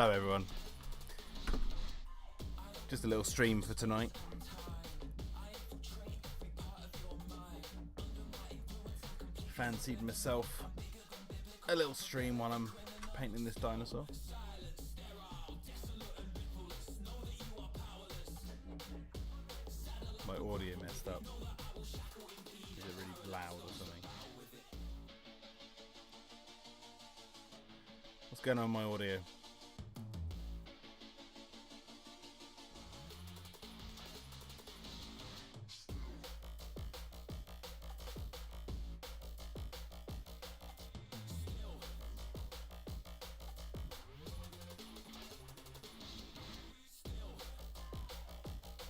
Hello everyone. Just a little stream for tonight. Fancied myself a little stream while I'm painting this dinosaur. My audio messed up. Is it really loud or something? What's going on with my audio?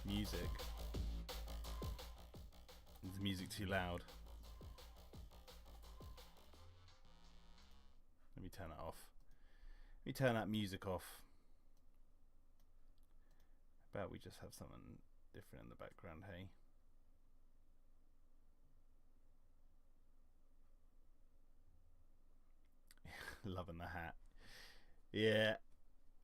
Music. Is the music too loud? Let me turn it off. Let me turn that music off. How about we just have something different in the background, hey? Loving the hat. Yeah.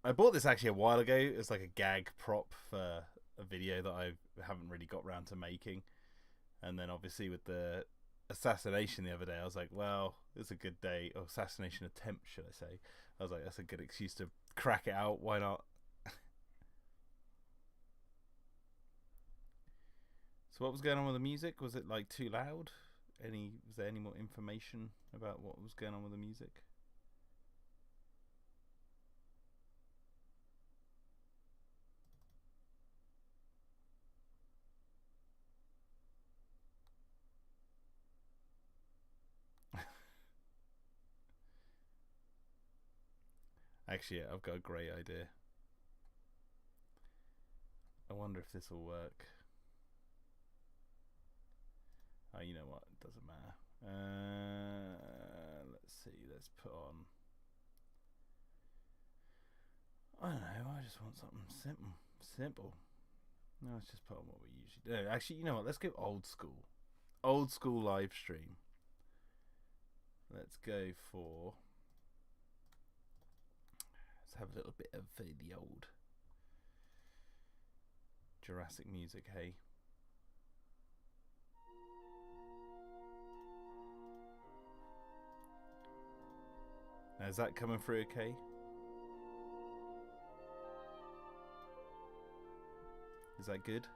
I bought this actually a while ago. It's like a gag prop for a video that I haven't really got around to making. And then obviously with the assassination the other day, I was like, well, it's a good day. Or assassination attempt, should I say. I was like, that's a good excuse to crack it out. Why not? So what was going on with the music? Was it like too loud? Was there any more information about what was going on with the music? Actually, yeah, I've got a great idea. I wonder if this will work. Oh, you know what? It doesn't matter. Let's see. Let's put on. I don't know. I just want something simple. No, let's just put on what we usually do. Actually, you know what? Let's go old school. Old school live stream. Let's go for. Let's have a little bit of the old Jurassic music, hey. Now, is that coming through okay? Is that good?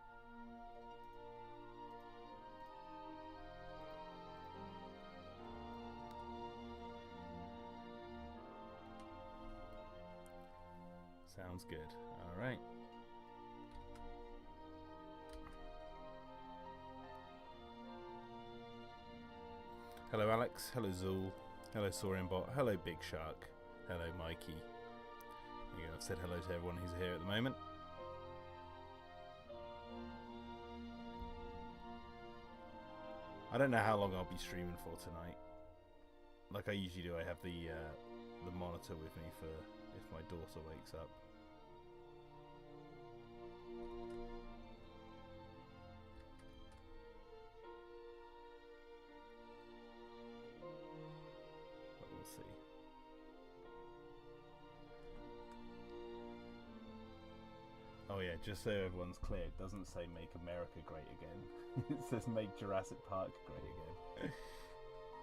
Sounds good. All right. Hello, Alex. Hello, Zool. Hello, Saurianbot. Hello, Big Shark. Hello, Mikey. There you go. I've said hello to everyone who's here at the moment. I don't know how long I'll be streaming for tonight. Like I usually do, I have the monitor with me for if my daughter wakes up. But we'll see. Oh yeah, just so everyone's clear, it doesn't say Make America Great Again. It says Make Jurassic Park Great Again.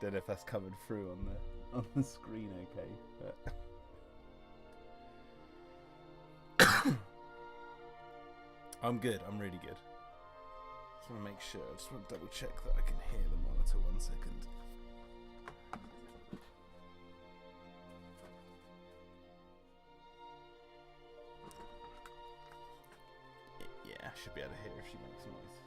Don't know if that's coming through on the screen okay, but I'm good, I'm really good. Just want to make sure, I just want to double check that I can hear the monitor 1 second. Yeah, I should be able to hear if she makes noise.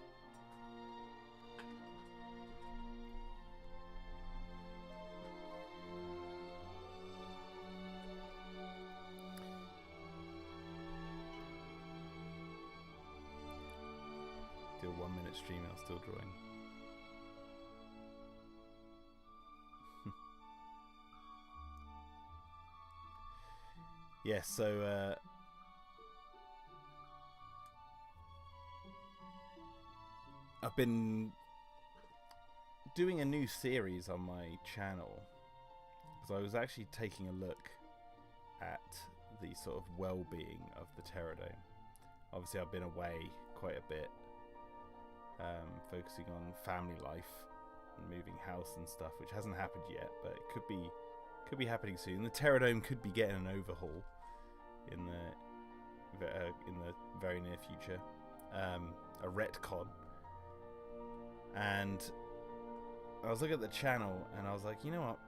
Do a 1 minute stream and I'm still drawing. Yeah, so I've been doing a new series on my channel because I was actually taking a look at the sort of well-being of the Pterodome. Obviously, I've been away quite a bit, focusing on family life and moving house and stuff, which hasn't happened yet, but it could be happening soon. The Pterodome could be getting an overhaul in the very near future, a retcon. And I was looking at the channel and I was like, you know what?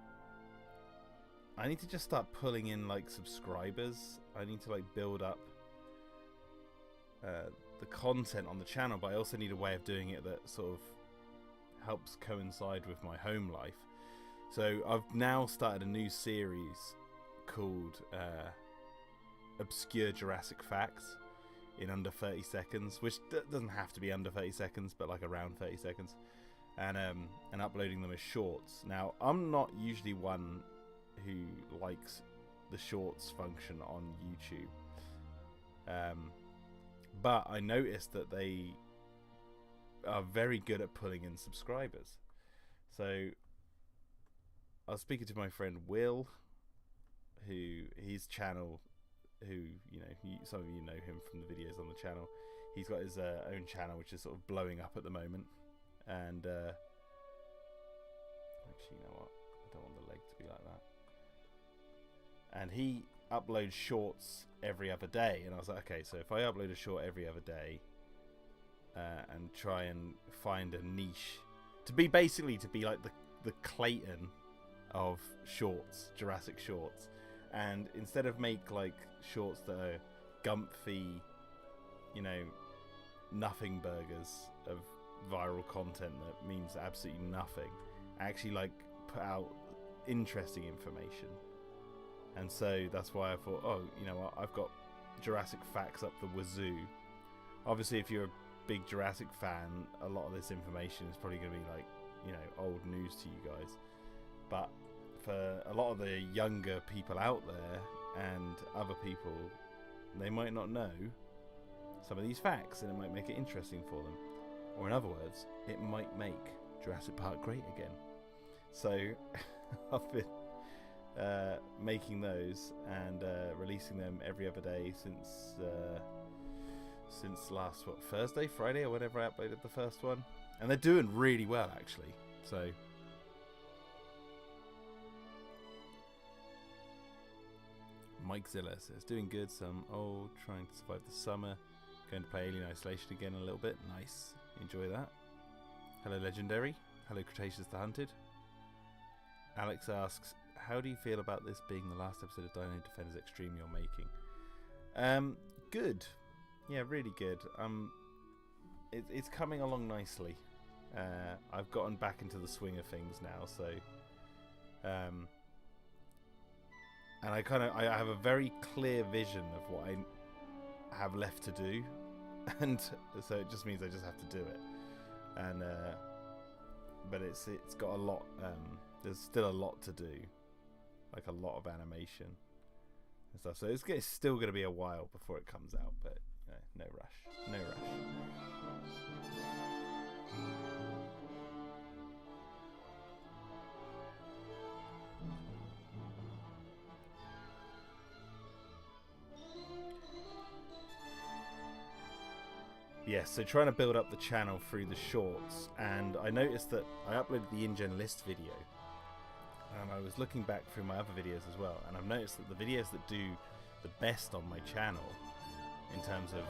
I need to just start pulling in like subscribers. I need to like build up the content on the channel, but I also need a way of doing it that sort of helps coincide with my home life. So I've now started a new series called Obscure Jurassic Facts in under 30 seconds, which doesn't have to be under 30 seconds, but like around 30 seconds, and uploading them as shorts. Now, I'm not usually one who likes the shorts function on YouTube, but I noticed that they are very good at pulling in subscribers. So I was speaking to my friend Will, his channel, some of you know him from the videos on the channel. He's got his own channel, which is sort of blowing up at the moment. And actually, you know what? I don't want the leg to be like that. And he uploads shorts every other day, and I was like, okay, so if I upload a short every other day, and try and find a niche to be like the Clayton of shorts, Jurassic shorts, and instead of make like shorts that are gumpy, nothing burgers of viral content that means absolutely nothing, I actually like put out interesting information. And so that's why I thought, oh, you know what, I've got Jurassic Facts up the wazoo. Obviously, if you're a big Jurassic fan, a lot of this information is probably going to be like, old news to you guys. But for a lot of the younger people out there and other people, they might not know some of these facts, and it might make it interesting for them. Or in other words, it might make Jurassic Park great again. So I've been making those and releasing them every other day since last Friday or whenever I uploaded the first one, and they're doing really well actually. So Mike Zilla says doing good. Some trying to survive the summer, going to play Alien Isolation again in a little bit. Nice, enjoy that. Hello Legendary, hello Cretaceous the Hunted. Alex asks, how do you feel about this being the last episode of Dino-Defenders Extreme you're making? Good. Yeah, really good. It's coming along nicely. I've gotten back into the swing of things now, so and I have a very clear vision of what I have left to do, and so it just means I just have to do it. And but it's got a lot. There's still a lot to do, like a lot of animation and stuff. So it's still going to be a while before it comes out, but no rush, no rush. Yes, so trying to build up the channel through the shorts, and I noticed that I uploaded the InGen list video, and I was looking back through my other videos as well, and I've noticed that the videos that do the best on my channel in terms of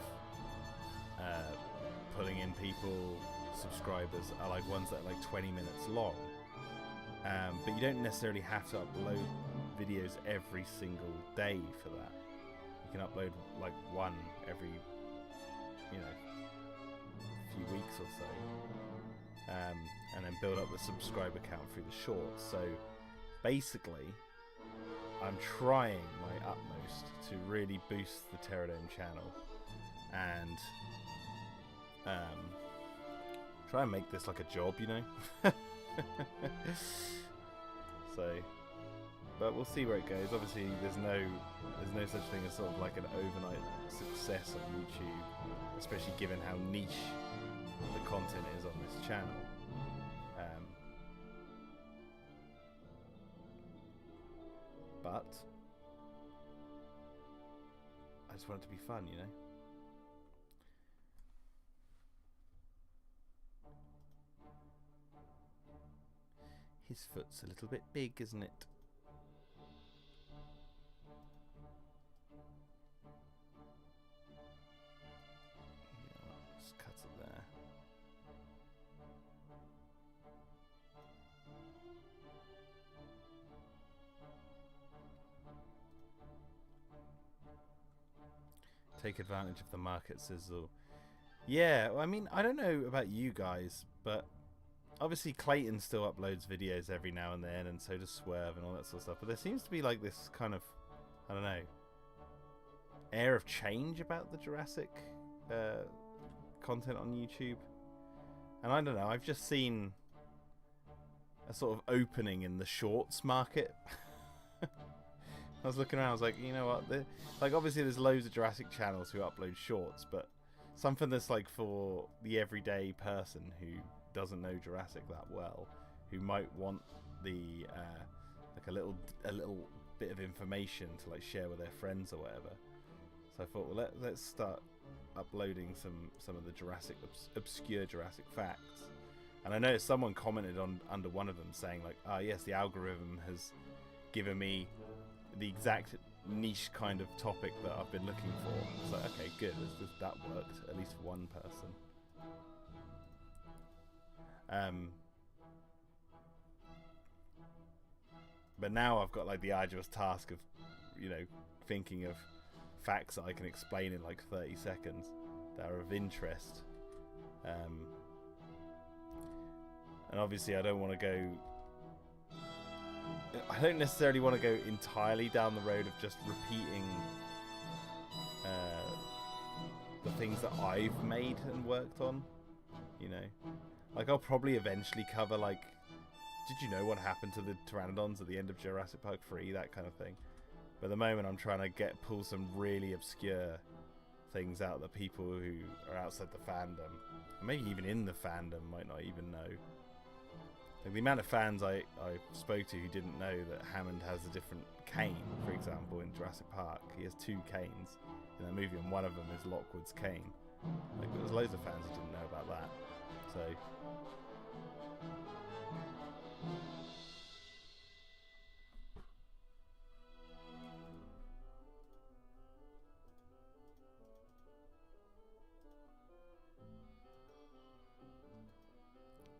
pulling in people, subscribers, are like ones that are like 20 minutes long, but you don't necessarily have to upload videos every single day for that. You can upload like one every few weeks or so, and then build up the subscriber count through the shorts. So basically I'm trying my utmost to really boost the Pterodome channel and try and make this like a job, so, but we'll see where it goes. Obviously there's no such thing as sort of like an overnight success on YouTube, especially given how niche the content is on this channel. But just want it to be fun, you know. His foot's a little bit big, isn't it? Yeah, just cut it there. Take advantage of the market sizzle. Yeah, well, I mean, I don't know about you guys, but obviously Clayton still uploads videos every now and then, and so does Swerve and all that sort of stuff. But there seems to be like this kind of, I don't know, air of change about the Jurassic content on YouTube. And I don't know, I've just seen a sort of opening in the shorts market. I was looking around, I was like, you know what, like obviously there's loads of Jurassic channels who upload shorts, but something that's like for the everyday person who doesn't know Jurassic that well, who might want the like a little bit of information to like share with their friends or whatever. So I thought, well, let's start uploading some of the Jurassic obscure Jurassic facts. And I noticed someone commented on under one of them saying like, ah, yes, the algorithm has given me the exact niche kind of topic that I've been looking for. So okay, good. That worked, at least for one person. But now I've got like the arduous task of, you know, thinking of facts that I can explain in like 30 seconds that are of interest. And obviously I don't necessarily want to go entirely down the road of just repeating the things that I've made and worked on, you know. Like I'll probably eventually cover like, did you know what happened to the pteranodons at the end of Jurassic Park 3, that kind of thing. But at the moment I'm trying to pull some really obscure things out that people who are outside the fandom, maybe even in the fandom, might not even know. Like the amount of fans I spoke to who didn't know that Hammond has a different cane, for example, in Jurassic Park. He has 2 canes in that movie, and one of them is Lockwood's cane. Like there's loads of fans who didn't know about that. So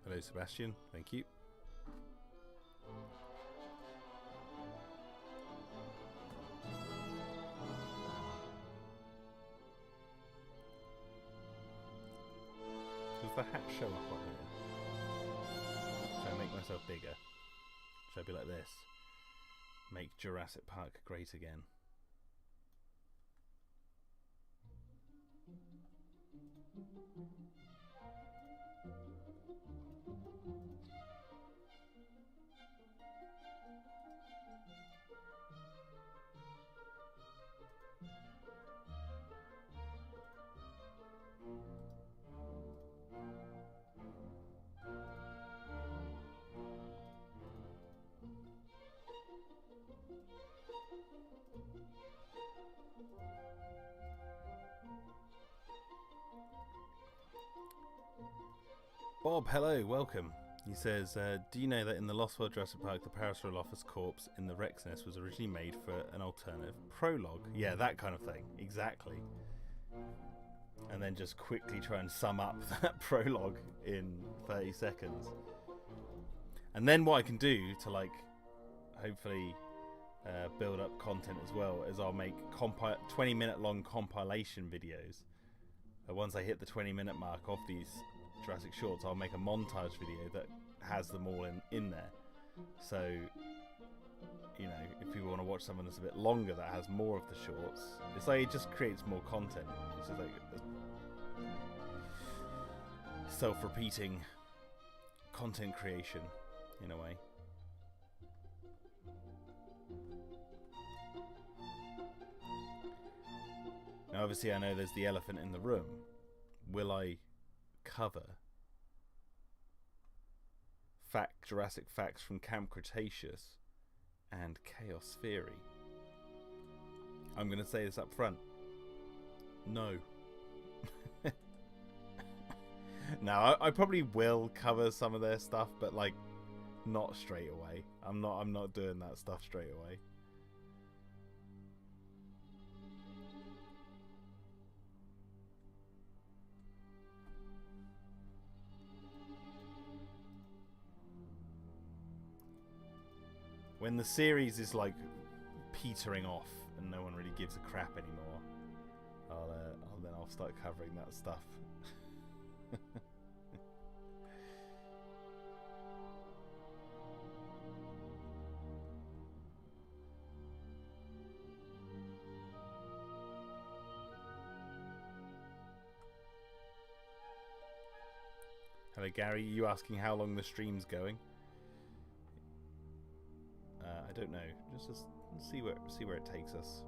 hello Sebastian, thank you. Does the hat show up on here? Should I make myself bigger? Should I be like this? Make Jurassic Park great again. Bob, hello, welcome. He says, do you know that in the Lost World Jurassic Park, the Parasaurolophus corpse in the Rex nest was originally made for an alternative prologue? Yeah, that kind of thing, exactly. And then just quickly try and sum up that prologue in 30 seconds. And then what I can do to, like, hopefully build up content as well is I'll make 20-minute long compilation videos. Once I hit the 20-minute mark of these Jurassic shorts, I'll make a montage video that has them all in there. So, you know, if people want to watch something that's a bit longer that has more of the shorts, it's like it just creates more content. It's just like a self-repeating content creation in a way. Now obviously I know there's the elephant in the room. Will I cover Jurassic facts from Camp Cretaceous and Chaos Theory? I'm going to say this up front. No. Now, I probably will cover some of their stuff, but like, not straight away. I'm not doing that stuff straight away. When the series is like petering off and no one really gives a crap anymore, I'll start covering that stuff. Hello Gary, you asking how long the stream's going? I don't know. Just see where it takes us.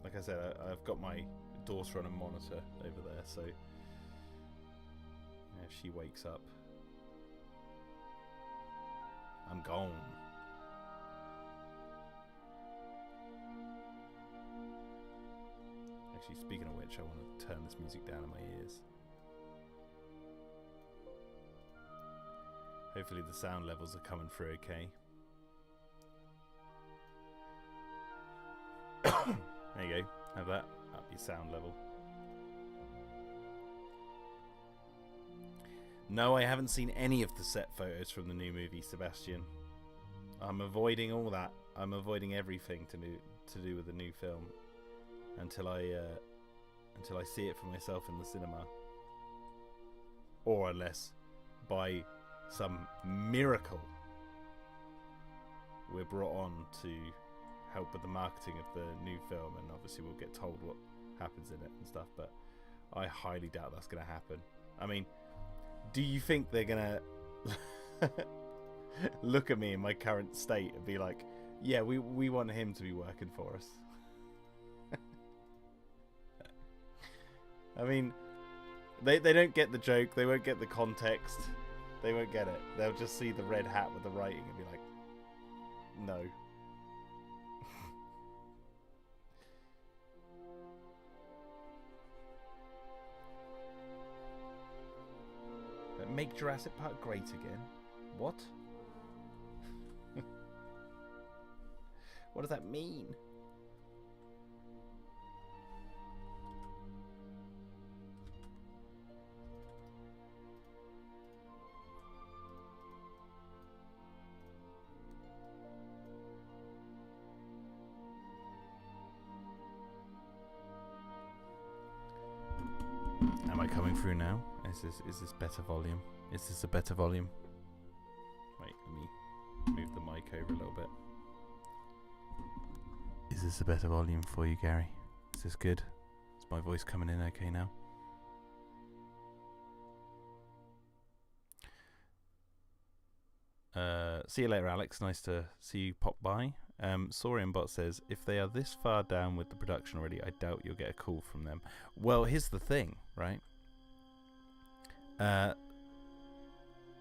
Like I said, I've got my daughter on a monitor over there, so if she wakes up, I'm gone. Actually, speaking of which, I want to turn this music down in my ears. Hopefully the sound levels are coming through okay. There you go. Have that. Up your sound level. No, I haven't seen any of the set photos from the new movie, Sebastian. I'm avoiding all that. I'm avoiding everything to do with the new film until I see it for myself in the cinema, or unless by some miracle we're brought on to help with the marketing of the new film, and obviously we'll get told what happens in it and stuff, but I highly doubt that's going to happen. I mean, do you think they're going to look at me in my current state and be like, yeah, we want him to be working for us? I mean, they don't get the joke, they won't get the context, they won't get it. They'll just see the red hat with the writing and be like, no. Make Jurassic Park great again? What? What does that mean? Am I coming through now? Is this better volume? Is this a better volume? Wait, let me move the mic over a little bit. Is this a better volume for you, Gary? Is this good? Is my voice coming in okay now? See you later, Alex. Nice to see you pop by. Saurianbot says, if they are this far down with the production already, I doubt you'll get a call from them. Well, here's the thing, right?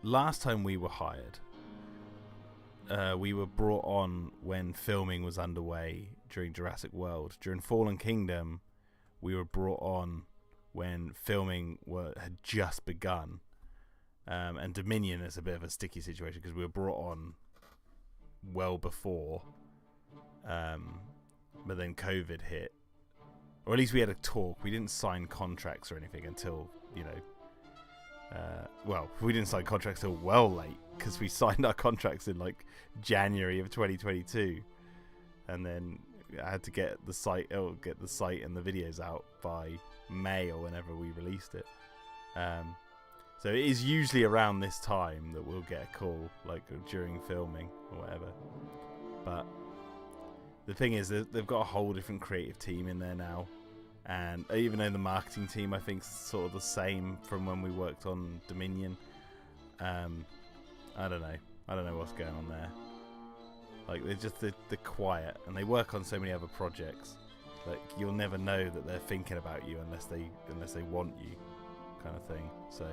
Last time we were hired, we were brought on when filming was underway during Jurassic World. During Fallen Kingdom, we were brought on when filming had just begun. And Dominion is a bit of a sticky situation because we were brought on well before, but then COVID hit, or at least we had a talk. We didn't sign contracts or anything until, well, we didn't sign contracts till well late, because we signed our contracts in like January of 2022, and then I had to get the site and the videos out by May or whenever we released it. So it is usually around this time that we'll get a call, like during filming or whatever. But the thing is, they've got a whole different creative team in there now. And even though the marketing team, I think, is sort of the same from when we worked on Dominion. I don't know. I don't know what's going on there. Like, they're just they're quiet, and they work on so many other projects. Like, you'll never know that they're thinking about you unless they want you, kind of thing. So.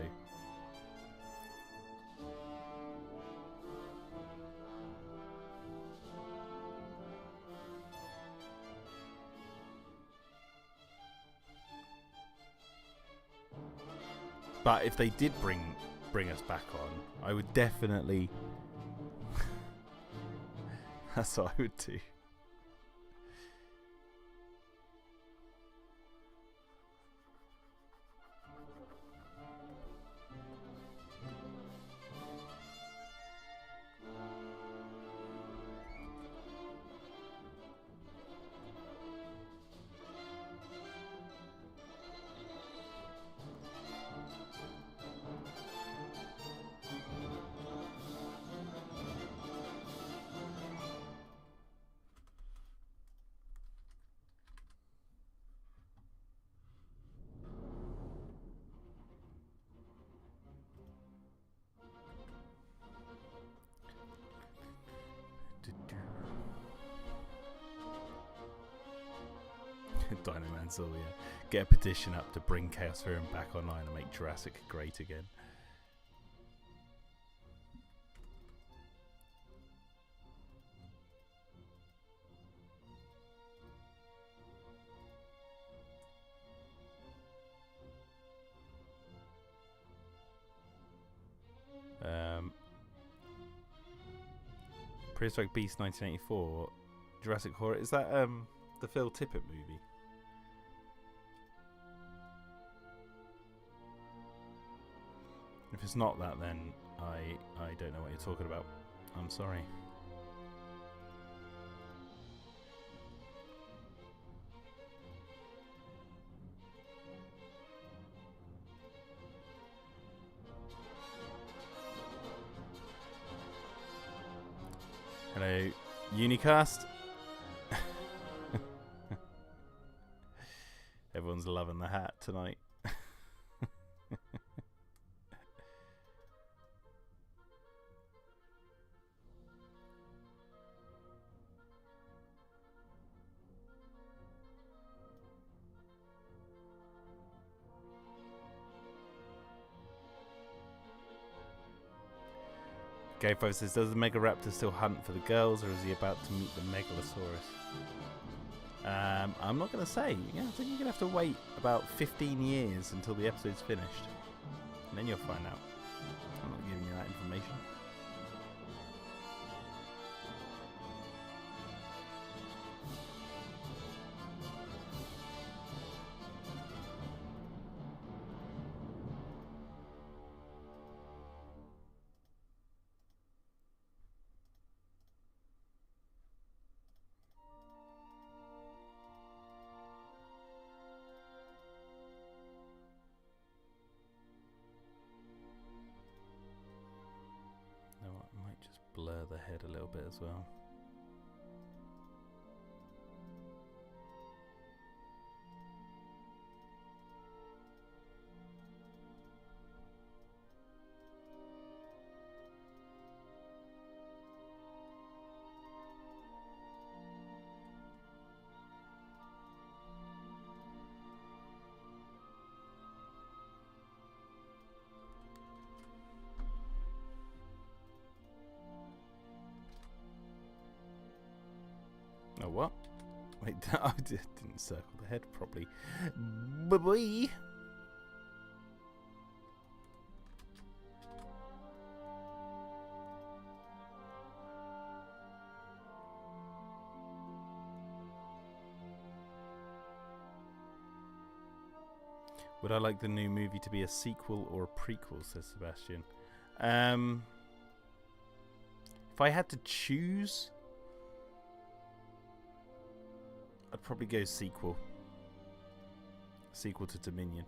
But if they did bring us back on, I would definitely. That's what I would do. Dinoman's all, yeah. Get a petition up to bring Chaos Theorem back online and make Jurassic great again. Prehistoric Beast 1984, Jurassic Horror. Is that the Phil Tippett movie? If it's not that, then I don't know what you're talking about. I'm sorry. Hello, Unicast. Everyone's loving the hat tonight. Gayfo says, does the Megaraptor still hunt for the girls, or is he about to meet the Megalosaurus? I'm not going to say. Yeah, I think you're going to have to wait about 15 years until the episode's finished. And then you'll find out. I'm not giving you that information. Blur the head a little bit as well. Oh, what? Wait, I didn't circle the head properly. Bye-bye. Would I like the new movie to be a sequel or a prequel, says Sebastian. If I had to choose, I'd probably go sequel. Sequel to Dominion.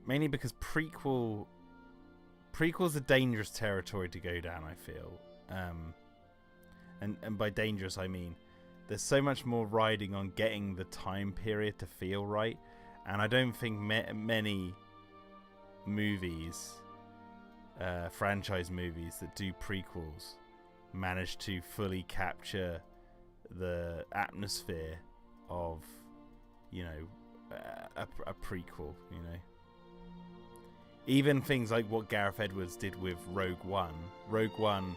Mainly because prequel's a dangerous territory to go down, I feel. And by dangerous, I mean there's so much more riding on getting the time period to feel right. And I don't think many movies, franchise movies that do prequels, manage to fully capture the atmosphere of, you know, a prequel, you know. Even things like what Gareth Edwards did with Rogue One. Rogue One,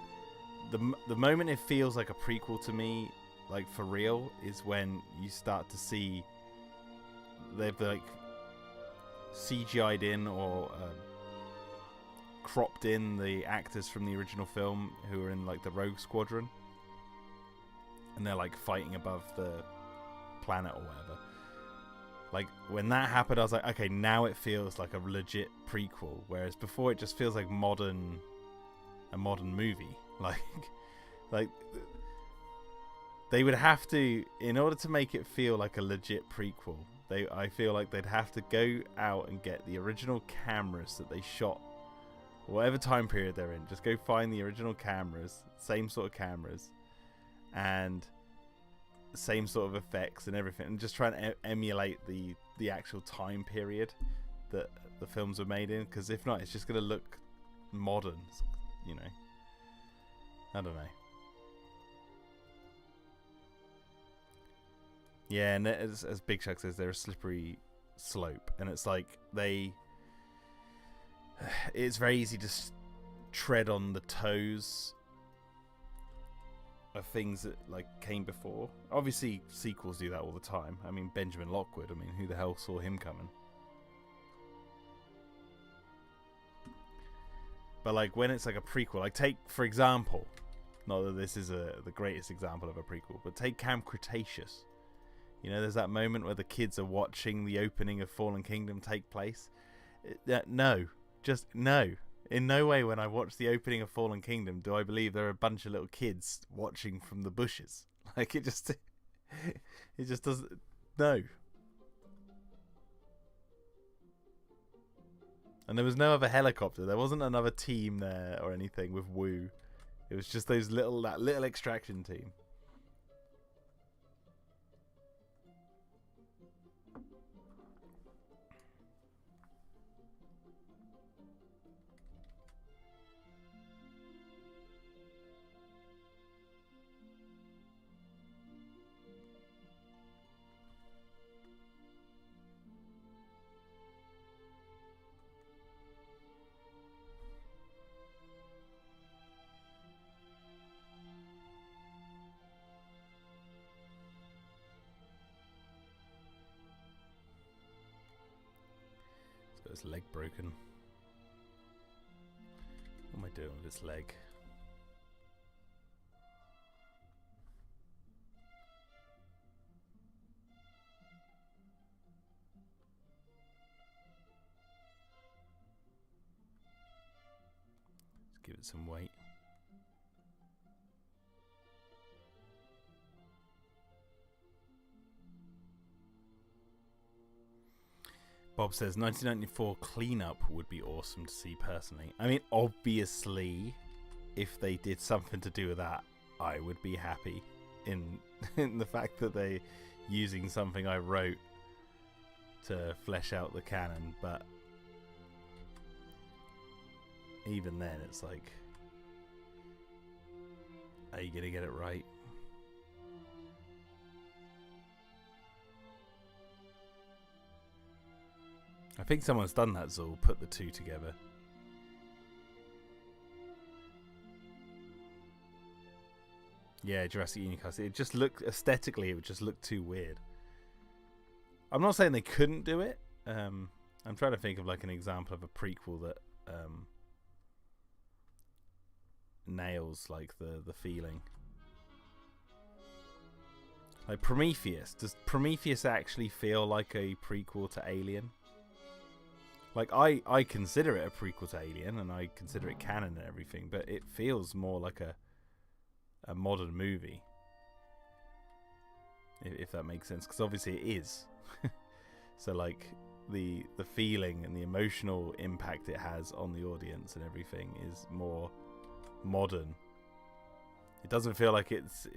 the moment it feels like a prequel to me like for real, is when you start to see they've like CGI'd in or cropped in the actors from the original film who are in like the Rogue Squadron, and they're like fighting above the planet or whatever. Like when that happened, I was like, okay, now it feels like a legit prequel, whereas before it just feels like a modern movie. Like they would have to, in order to make it feel like a legit prequel, I feel like they'd have to go out and get the original cameras that they shot, whatever time period they're in. Just go find the original cameras, same sort of cameras, and same sort of effects and everything, and just try and emulate the actual time period that the films were made in. Because if not, it's just going to look modern, you know. I don't know. Yeah, and as Big Shaq says, they're a slippery slope, and it's like it's very easy to tread on the toes of things that like came before. Obviously, sequels do that all the time. I mean, Benjamin Lockwood. I mean, who the hell saw him coming? But like when it's like a prequel, like take for example, not that this is the greatest example of a prequel, but take Camp Cretaceous. You know, there's that moment where the kids are watching the opening of Fallen Kingdom take place. No. In no way when I watch the opening of Fallen Kingdom do I believe there are a bunch of little kids watching from the bushes. Like it just doesn't. No. And there was no other helicopter. There wasn't another team there or anything with Wu. It was just that little extraction team. His leg broken. What am I doing with his leg? Let's give it some weight. Bob says 1994 cleanup would be awesome to see personally. I mean, obviously, if they did something to do with that, I would be happy in the fact that they're using something I wrote to flesh out the canon. But even then, it's like, are you gonna get it right? I think someone's done that, Zul, put the two together. Yeah, Jurassic Unicast. It just looked, aesthetically, it would just look too weird. I'm not saying they couldn't do it. I'm trying to think of like an example of a prequel that nails like the feeling. Like Prometheus. Does Prometheus actually feel like a prequel to Alien? Like, I consider it a prequel to Alien, and I consider it canon and everything, but it feels more like a modern movie. If that makes sense, because obviously it is. So, like, the feeling and the emotional impact it has on the audience and everything is more modern. It doesn't feel like it's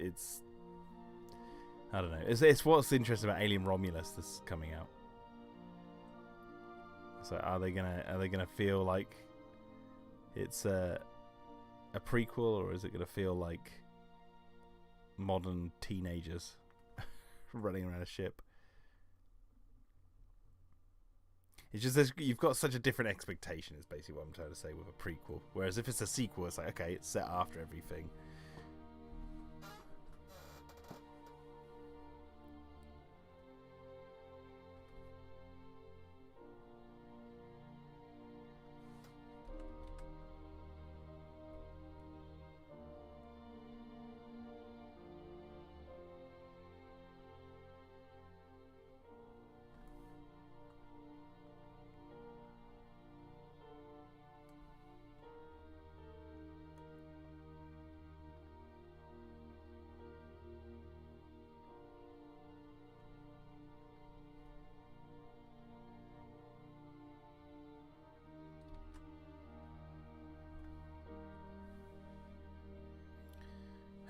I don't know. It's what's interesting about Alien Romulus that's coming out. So are they gonna feel like it's a prequel, or is it gonna feel like modern teenagers running around a ship? It's just you've got such a different expectation, is basically what I'm trying to say with a prequel. Whereas if it's a sequel, it's like, okay, it's set after everything.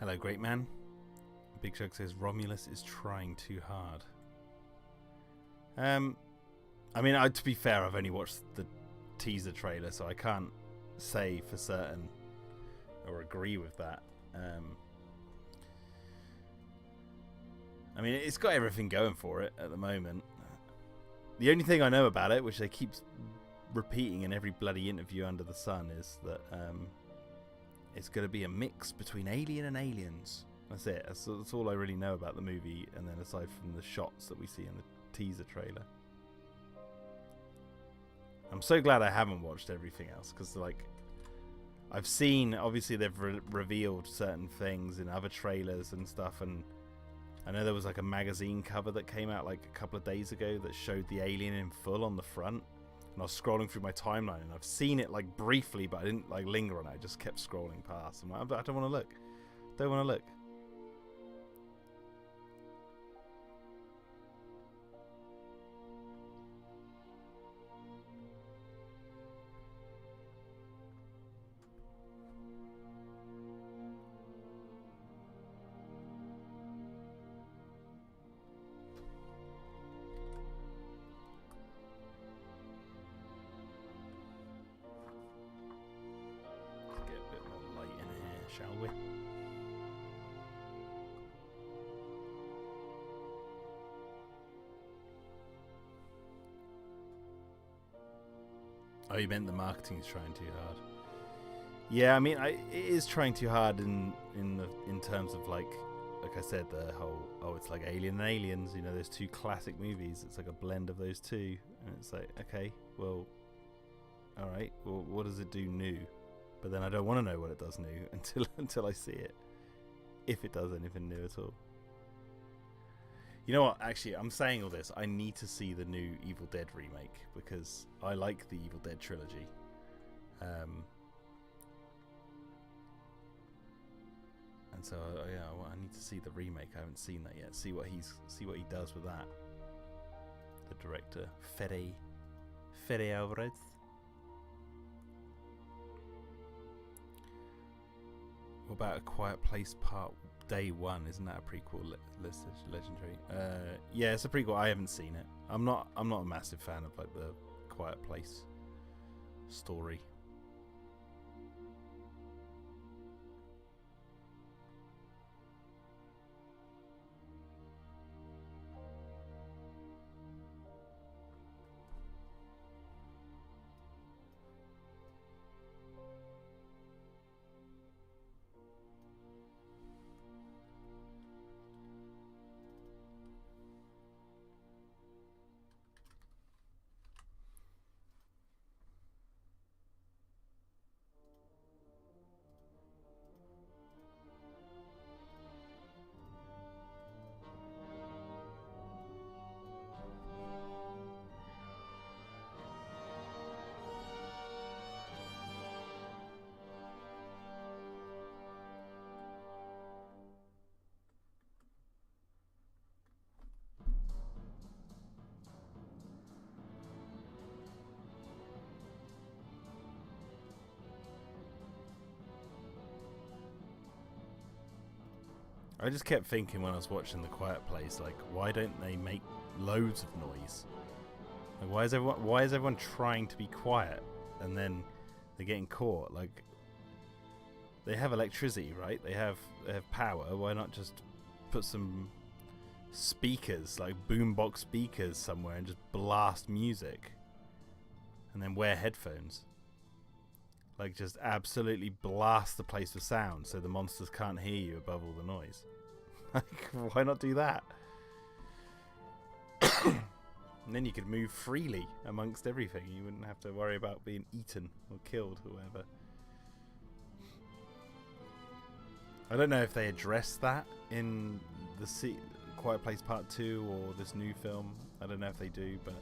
Hello, great man. Big Shug says Romulus is trying too hard. I mean, to be fair, I've only watched the teaser trailer, so I can't say for certain or agree with that. I mean, it's got everything going for it at the moment. The only thing I know about it, which they keep repeating in every bloody interview under the sun, is that it's going to be a mix between Alien and Aliens. That's it. That's all I really know about the movie, and then aside from the shots that we see in the teaser trailer. I'm so glad I haven't watched everything else, because like I've seen, obviously they've revealed certain things in other trailers and stuff, and I know there was like a magazine cover that came out like a couple of days ago that showed the alien in full on the front, and I was scrolling through my timeline and I've seen it like briefly, but I didn't like linger on it. I just kept scrolling past. I'm like, I don't want to look. Don't want to look. Shall we? Oh, you meant the marketing's trying too hard. Yeah, I mean, it is trying too hard in terms of like I said, the whole it's like Alien and Aliens. You know, there's two classic movies. It's like a blend of those two, and it's like, okay, well, all right, well, what does it do new? But then I don't want to know what it does new until I see it, if it does anything new at all. You know what? Actually, I'm saying all this. I need to see the new Evil Dead remake because I like the Evil Dead trilogy. And so yeah, I need to see the remake. I haven't seen that yet. See what he does with that. The director, Fede Alvarez. What about A Quiet Place Part Day 1? Isn't that a prequel? Legendary. Yeah, it's a prequel. I haven't seen it. I'm not a massive fan of like the Quiet Place story. I just kept thinking when I was watching The Quiet Place, like, why don't they make loads of noise? Like, why is everyone trying to be quiet and then they're getting caught? Like, they have electricity, right? They have power. Why not just put some speakers, like boombox speakers somewhere, and just blast music, and then wear headphones? Like, just absolutely blast the place with sound so the monsters can't hear you above all the noise. Like, why not do that? And then you could move freely amongst everything. You wouldn't have to worry about being eaten or killed or whatever. I don't know if they addressed that in the Quiet Place Part 2 or this new film. I don't know if they do, but...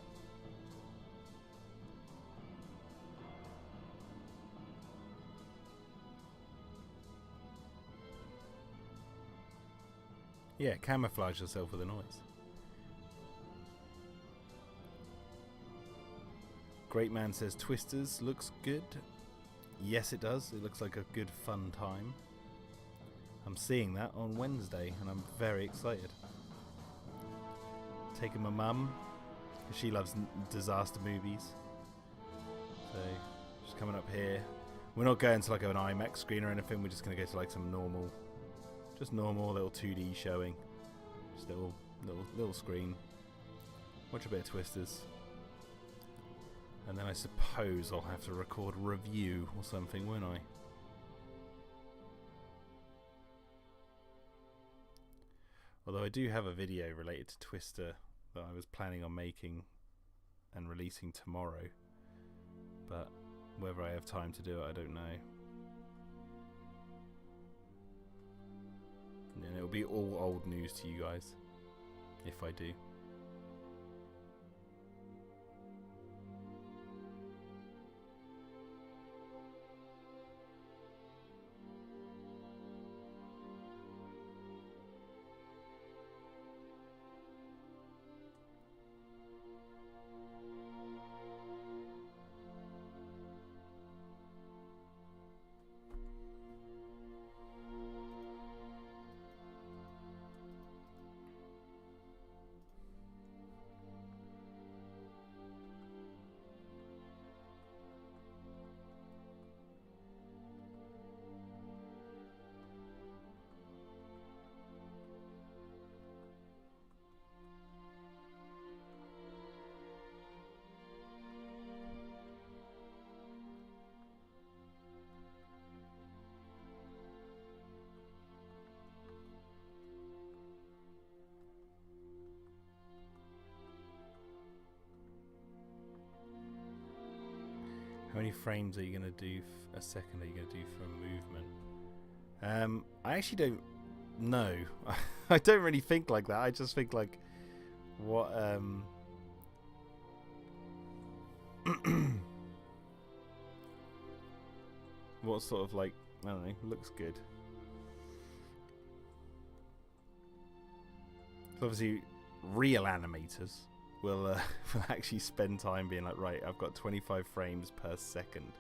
yeah, camouflage yourself with a noise. Great Man says Twisters looks good. Yes, it does. It looks like a good fun time. I'm seeing that on Wednesday, and I'm very excited. Taking my mum, because she loves disaster movies. So, she's coming up here. We're not going to like an IMAX screen or anything. We're just going to go to like some normal little 2D showing. Just little screen. Watch a bit of Twisters. And then I suppose I'll have to record a review or something, won't I? Although I do have a video related to Twister that I was planning on making and releasing tomorrow. But whether I have time to do it, I don't know. And it'll be all old news to you guys, if I do. How many frames are you going to do a second are you going to do for a movement? I actually don't know. I don't really think like that. I just think like what what sort of like, I don't know, looks good. So obviously real animators will actually spend time being like, right, I've got 25 frames per second.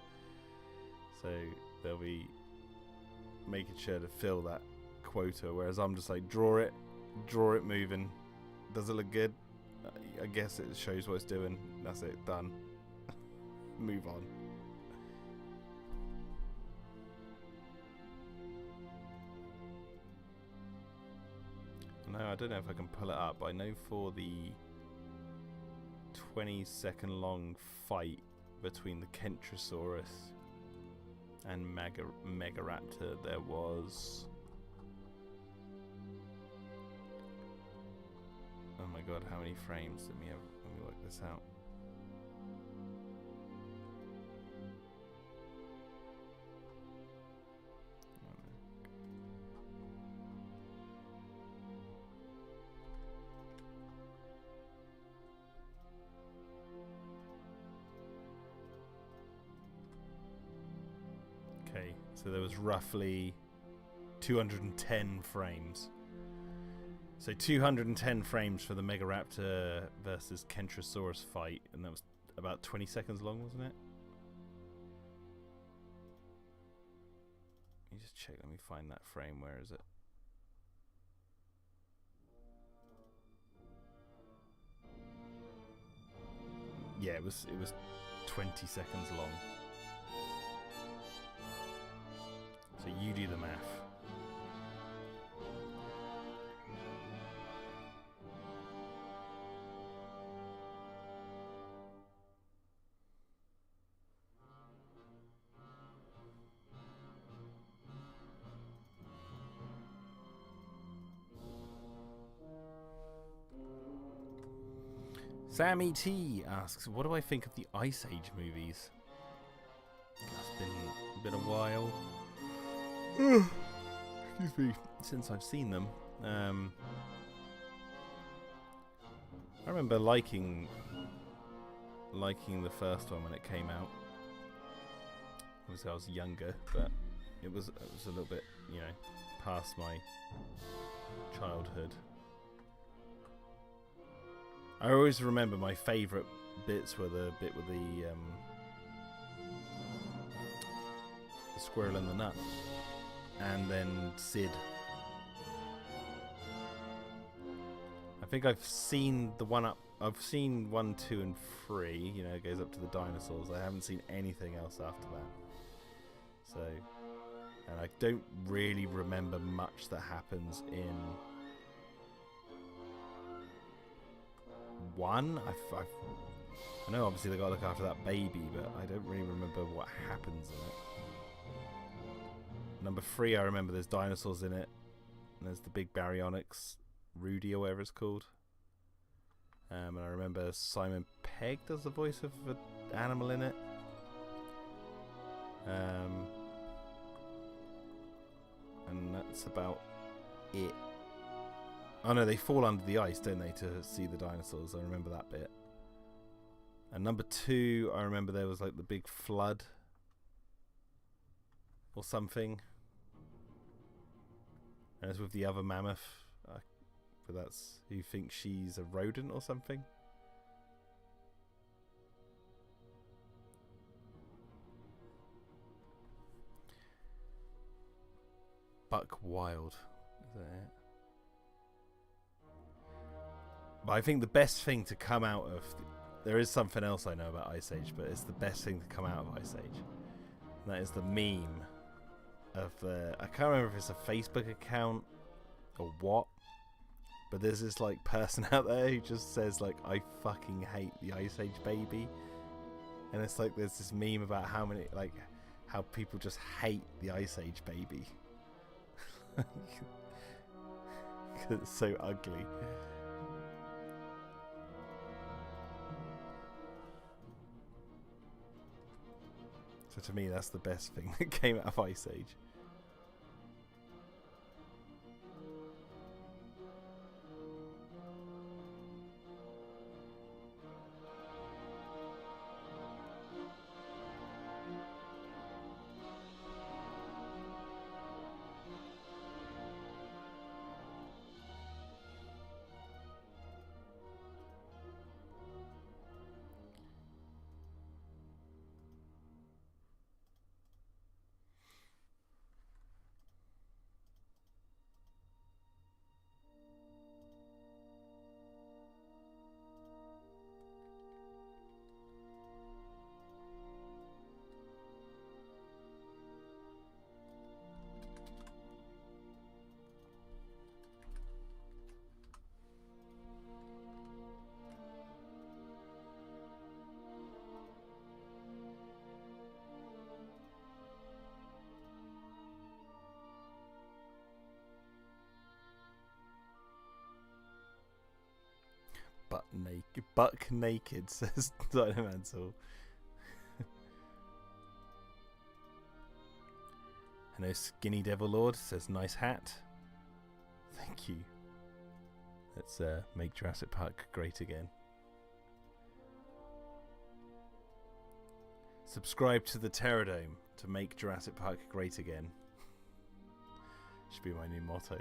So they'll be making sure to fill that quota, whereas I'm just like, draw it moving. Does it look good? I guess it shows what it's doing. That's it, done. Move on. No, I don't know if I can pull it up, but I know for the 20-second long fight between the Kentrosaurus and Megaraptor, there was, oh my god, how many frames? Let me work this out. Okay, so there was roughly 210 frames. So 210 frames for the Megaraptor versus Kentrosaurus fight, and that was about 20 seconds long, wasn't it? Let me just check, let me find that frame, where is it? Yeah, it was 20 seconds long. So you do the math. Sammy T asks, what do I think of the Ice Age movies? It's been a while. Excuse me. Since I've seen them. I remember liking the first one when it came out. Obviously I was younger, but it was a little bit, you know, past my childhood. I always remember my favourite bits were the bit with the squirrel and the nut, and then Sid think I've seen the one up. I've seen 1, 2, and 3. You know, it goes up to the dinosaurs. I haven't seen anything else after that. So, and I don't really remember much that happens in 1. I know obviously they got to look after that baby, but I don't really remember what happens in it. Number 3, I remember there's dinosaurs in it. And there's the big baryonyx, Rudy or whatever it's called. And I remember Simon Pegg does the voice of an animal in it. And that's about it. Oh no, they fall under the ice, don't they, to see the dinosaurs. I remember that bit. And number 2, I remember there was like the big flood or something. And it's with the other mammoth. But that's who thinks she's a rodent or something. Buck Wild. Is that it? But I think the best thing to come out of... There is something else I know about Ice Age, but it's the best thing to come out of Ice Age. And that is the meme of the... I can't remember if it's a Facebook account or what. But there's this like person out there who just says like, I fucking hate the Ice Age baby. And it's like there's this meme about how people just hate the Ice Age baby. Because it's so ugly. So to me that's the best thing that came out of Ice Age. Buck naked, says Dinomantle. Hello, Skinny Devil Lord, says nice hat. Thank you. Let's make Jurassic Park great again. Subscribe to the Terradome to make Jurassic Park great again. Should be my new motto.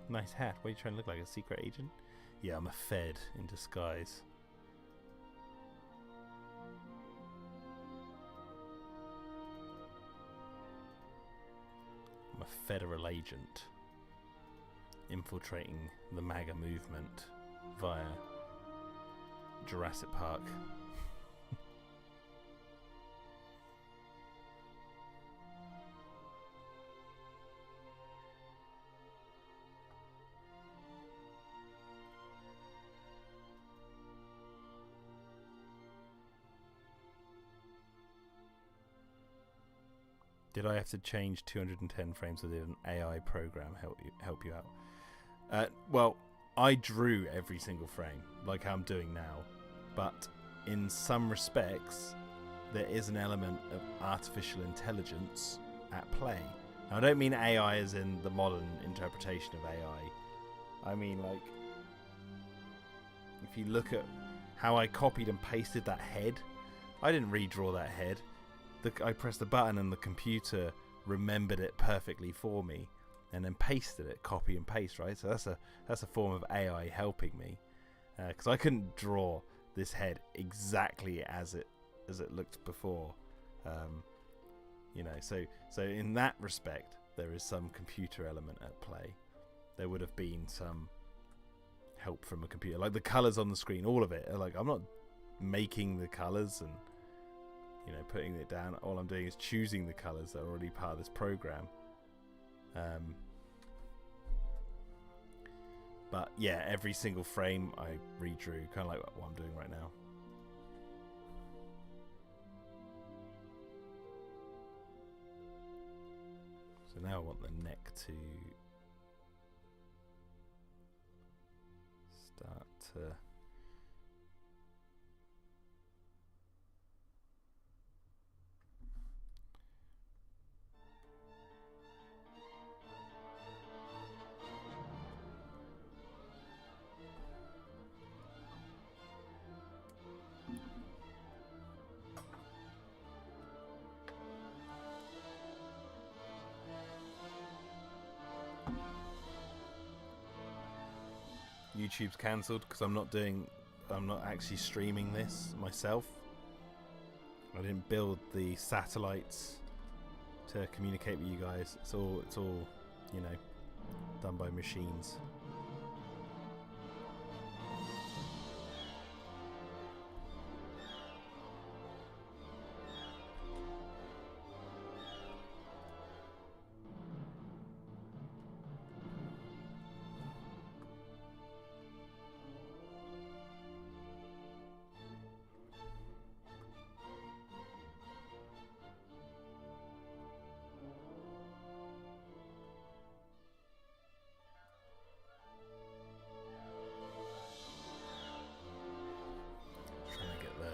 Nice hat. What are you trying to look like? A secret agent? Yeah, I'm a Fed in disguise. I'm a federal agent infiltrating the MAGA movement via Jurassic Park. Did I have to change 210 frames or did an AI program help you out? Well, I drew every single frame, like I'm doing now. But in some respects, there is an element of artificial intelligence at play. Now, I don't mean AI as in the modern interpretation of AI. I mean, like, if you look at how I copied and pasted that head. I didn't redraw that head. I pressed the button and the computer remembered it perfectly for me, and then pasted it, copy and paste, right? So that's a form of AI helping me, because I couldn't draw this head exactly as it looked before. You know, so in that respect, there is some computer element at play. There would have been some help from a computer, like the colors on the screen, all of it. Like, I'm not making the colors and, you know, putting it down. All I'm doing is choosing the colors that are already part of this program. But yeah, every single frame I redrew, kind of like what I'm doing right now. So now I want the neck to start to... YouTube's cancelled because I'm not actually streaming this myself. I didn't build the satellites to communicate with you guys. It's all, you know, done by machines.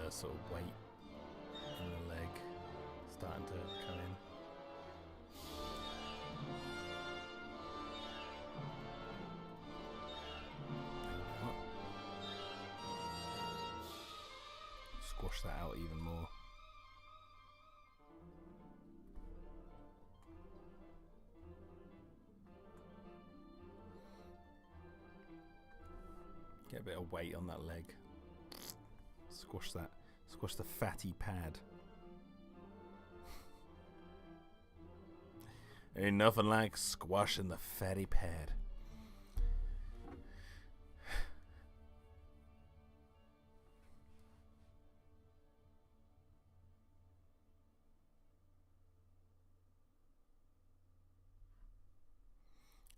Sort of weight in the leg starting to come in. Squash that out even more. Get a bit of weight on that leg. Squash that. Squash the fatty pad. Ain't nothing like squashing the fatty pad.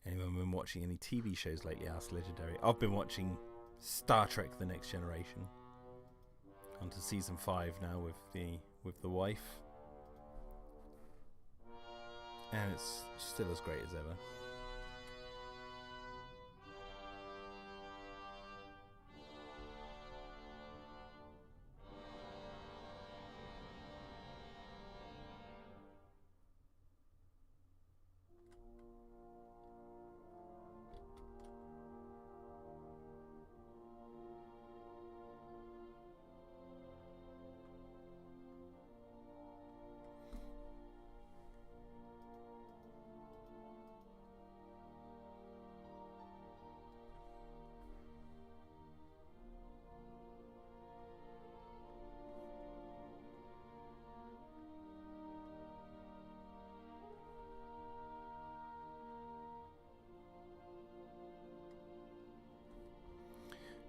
Anyone been watching any TV shows lately? Asked Legendary. I've been watching Star Trek: The Next Generation. On to season 5 now with the wife, and it's still as great as ever.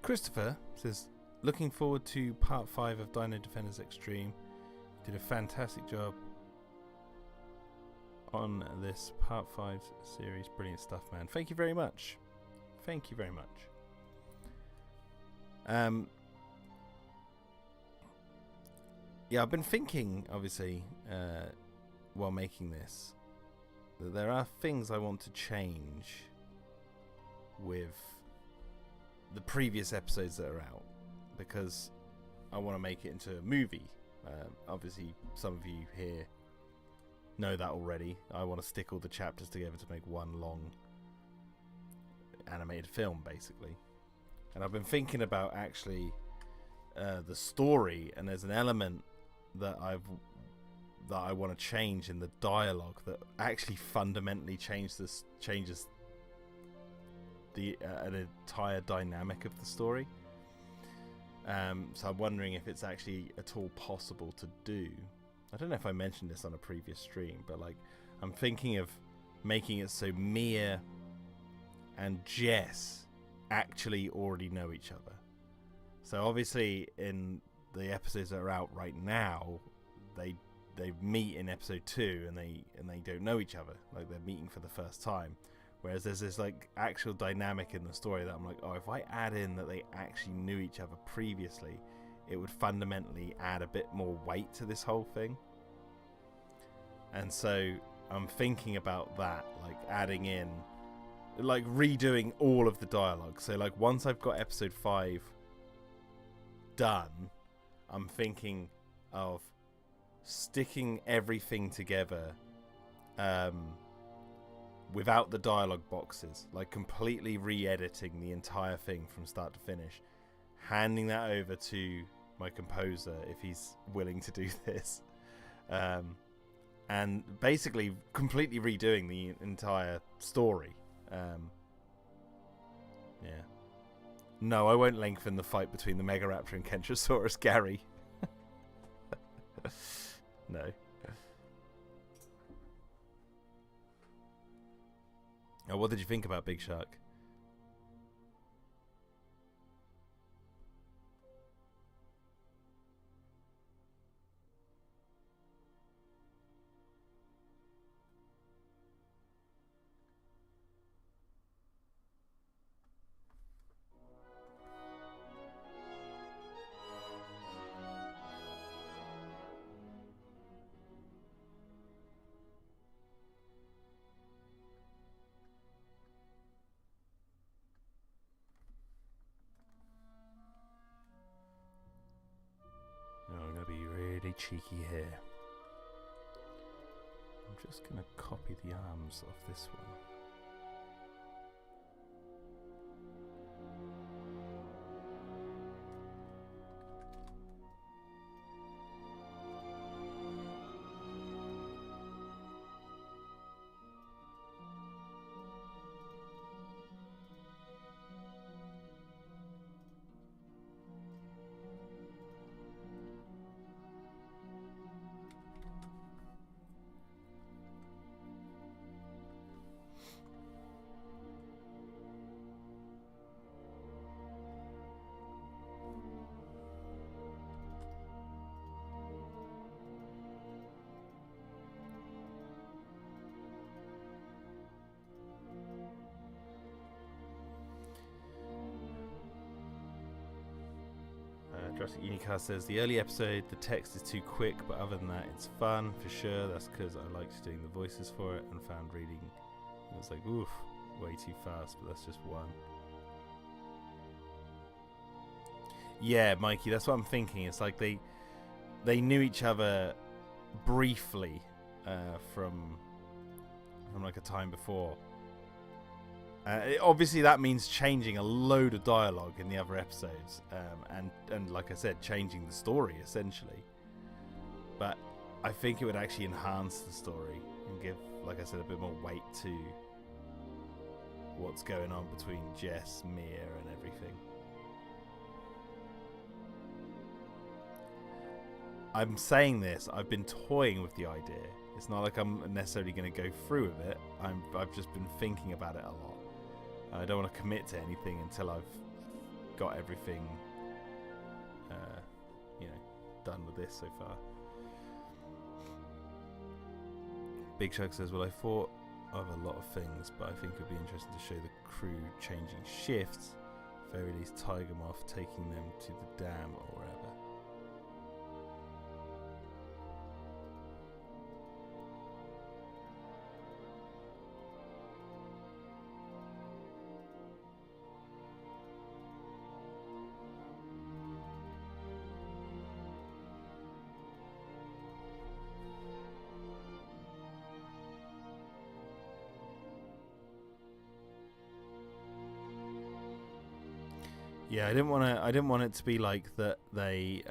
Christopher says, looking forward to part 5 of Dino-Defenders Extreme. Did a fantastic job on this part 5 series. Brilliant stuff, man. Thank you very much. Thank you very much. Yeah, I've been thinking, obviously, while making this, that there are things I want to change with the previous episodes that are out, because I want to make it into a movie. Obviously, some of you here know that already. I want to stick all the chapters together to make one long animated film, basically. And I've been thinking about actually the story, and there's an element that I want to change in the dialogue that actually fundamentally changes the an entire dynamic of the story. So I'm wondering if it's actually at all possible to do. I don't know if I mentioned this on a previous stream, but like I'm thinking of making it so Mia and Jess actually already know each other. So obviously in the episodes that are out right now, they meet in episode 2 and they don't know each other, like they're meeting for the first time. Whereas there's this like actual dynamic in the story that I'm like, oh, if I add in that they actually knew each other previously, it would fundamentally add a bit more weight to this whole thing. And so I'm thinking about that, like adding in, like redoing all of the dialogue. So like once I've got episode 5 done, I'm thinking of sticking everything together without the dialogue boxes, like completely re-editing the entire thing from start to finish, handing that over to my composer if he's willing to do this, and basically completely redoing the entire story. Yeah. No, I won't lengthen the fight between the Megaraptor and Kentrosaurus Gary. No. Oh, what did you think about Big Shark? I'm going to be really cheeky here. I'm just going to copy the arms of this one. Jurassic Unicast says, the early episode, the text is too quick, but other than that, it's fun, for sure. That's because I liked doing the voices for it and found reading, it was like, oof, way too fast, but that's just one. Yeah, Mikey, that's what I'm thinking. It's like they knew each other briefly from like a time before. Obviously that means changing a load of dialogue in the other episodes, and like I said, changing the story essentially. But I think it would actually enhance the story and give, like I said, a bit more weight to what's going on between Jess, Mia, and everything. I'm saying this, I've been toying with the idea. It's not like I'm necessarily going to go through with it. I've just been thinking about it a lot. I don't want to commit to anything until I've got everything, done with this so far. Big Shark says, well, I thought of a lot of things, but I think it would be interesting to show the crew changing shifts. At the very least, Tigermoth taking them to the dam or wherever. Yeah, I didn't want it to be like that they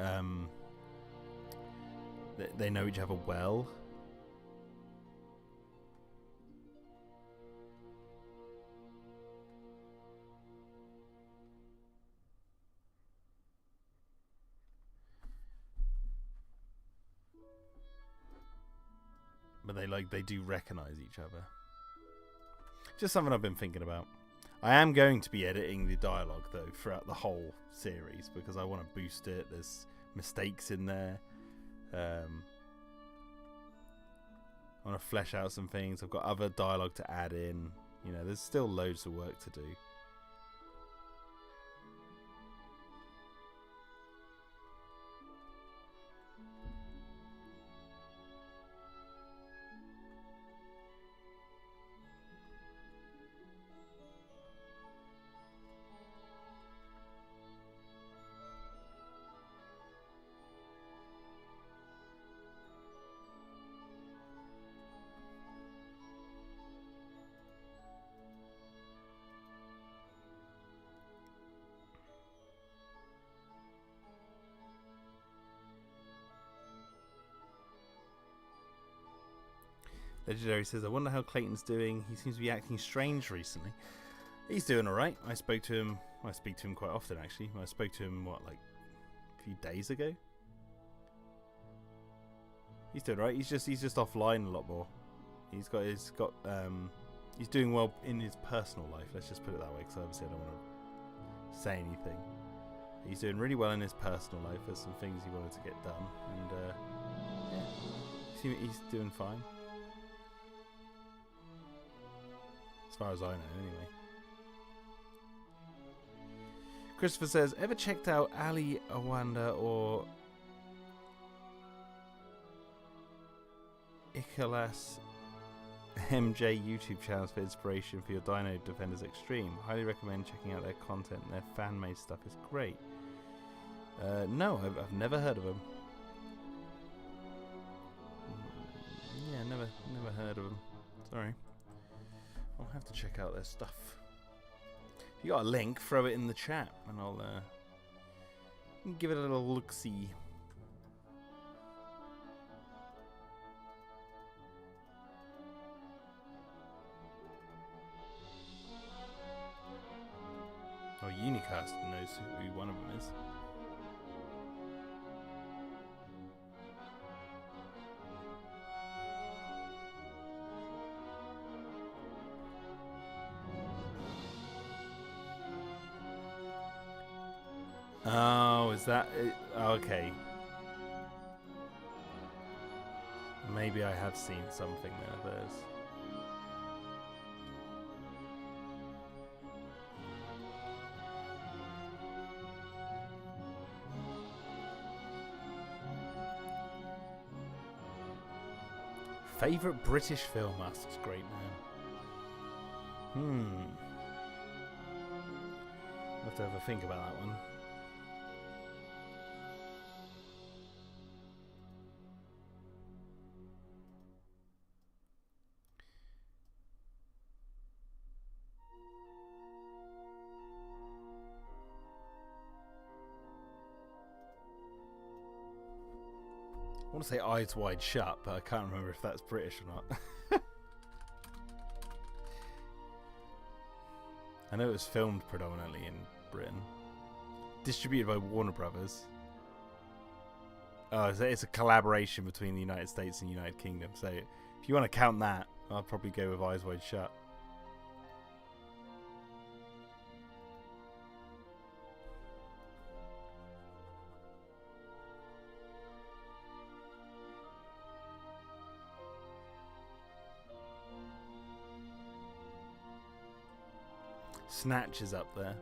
know each other well. But they do recognize each other. Just something I've been thinking about. I am going to be editing the dialogue though throughout the whole series because I want to boost it. There's mistakes in there. I want to flesh out some things. I've got other dialogue to add in. You know, there's still loads of work to do. Legendary says, I wonder how Clayton's doing. He seems to be acting strange recently. He's doing alright. I speak to him quite often actually. I spoke to him like a few days ago. He's doing alright. He's just offline a lot more. He's doing well in his personal life. Let's just put it that way, because obviously I don't want to say anything. He's doing really well in his personal life. There's some things he wanted to get done, and yeah, he's doing fine. As far as I know, anyway. Christopher says, ever checked out Ali Awanda or Ikalas MJ YouTube channels for inspiration for your Dino-Defenders Extreme? Highly recommend checking out their content. Their fan-made stuff is great. No, I've never heard of them. Yeah, never heard of them. Sorry. I'll have to check out their stuff. If you got a link, throw it in the chat, and I'll give it a little look-see. Oh, Unicast knows who one of them is. Oh, is that it? Okay. Maybe I have seen something there. There's. Favorite British film? Asks Great Man. I'll have to have a think about that one. I want to say Eyes Wide Shut, but I can't remember if that's British or not. I know it was filmed predominantly in Britain. Distributed by Warner Brothers. Oh, it's a collaboration between the United States and United Kingdom. So if you want to count that, I'll probably go with Eyes Wide Shut. Snatch is up there.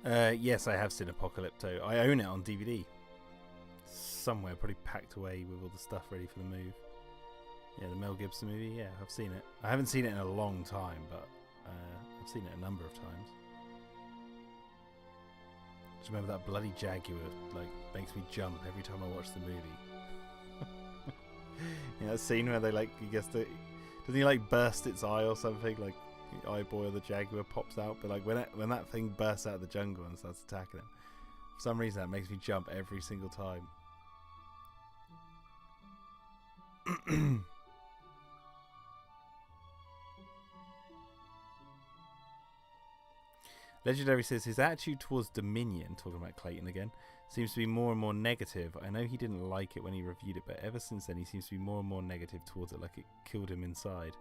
Yes, I have seen Apocalypto. I own it on DVD. Somewhere, probably packed away with all the stuff ready for the move. Yeah, the Mel Gibson movie. Yeah, I've seen it. I haven't seen it in a long time, but I've seen it a number of times. Just remember that bloody Jaguar, like, makes me jump every time I watch the movie. You know, that scene where they, like, he gets to... Doesn't he, like, burst its eye or something? Like, the eye boy of the Jaguar pops out. But, like, when that thing bursts out of the jungle and starts attacking him, for some reason that makes me jump every single time. Legendary says his attitude towards Dominion, talking about Clayton again, seems to be more and more negative. I know he didn't like it when he reviewed it, but ever since then he seems to be more and more negative towards it, like it killed him inside.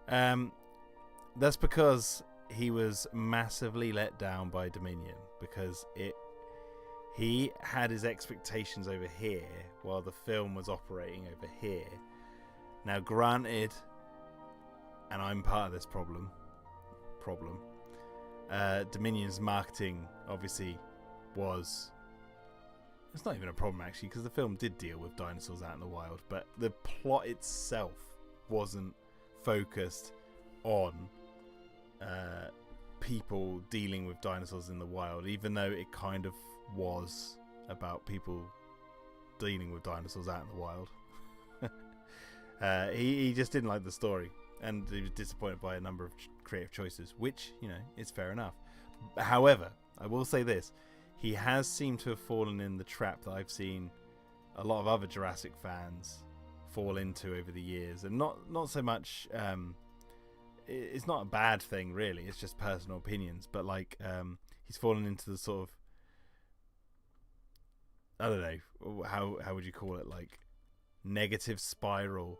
That's because he was massively let down by Dominion, because he had his expectations over here while the film was operating over here. Now, granted, and I'm part of this problem. Dominion's marketing obviously was... It's not even a problem actually, because the film did deal with dinosaurs out in the wild, but the plot itself wasn't focused on people dealing with dinosaurs in the wild, even though it kind of was about people dealing with dinosaurs out in the wild. He just didn't like the story, and he was disappointed by a number of creative choices, which, you know, is fair enough. However, I will say this: he has seemed to have fallen in the trap that I've seen a lot of other Jurassic fans fall into over the years, and not so much. It's not a bad thing, really. It's just personal opinions, but like he's fallen into the sort of, I don't know, how would you call it, like negative spiral.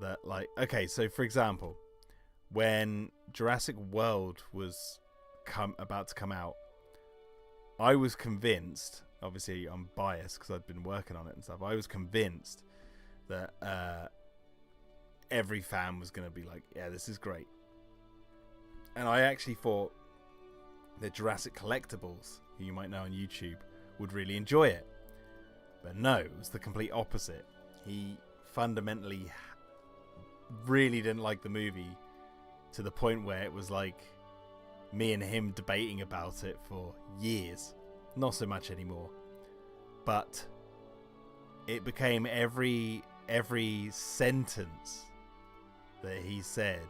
That, like, okay, so for example, when Jurassic World was about to come out, I was convinced, obviously I'm biased because I'd been working on it and stuff, I was convinced that every fan was going to be like, yeah, this is great. And I actually thought that Jurassic Collectibles, who you might know on YouTube, would really enjoy it. But no, it was the complete opposite. He fundamentally really didn't like the movie, to the point where it was like me and him debating about it for years. Not so much anymore, but it became every sentence that he said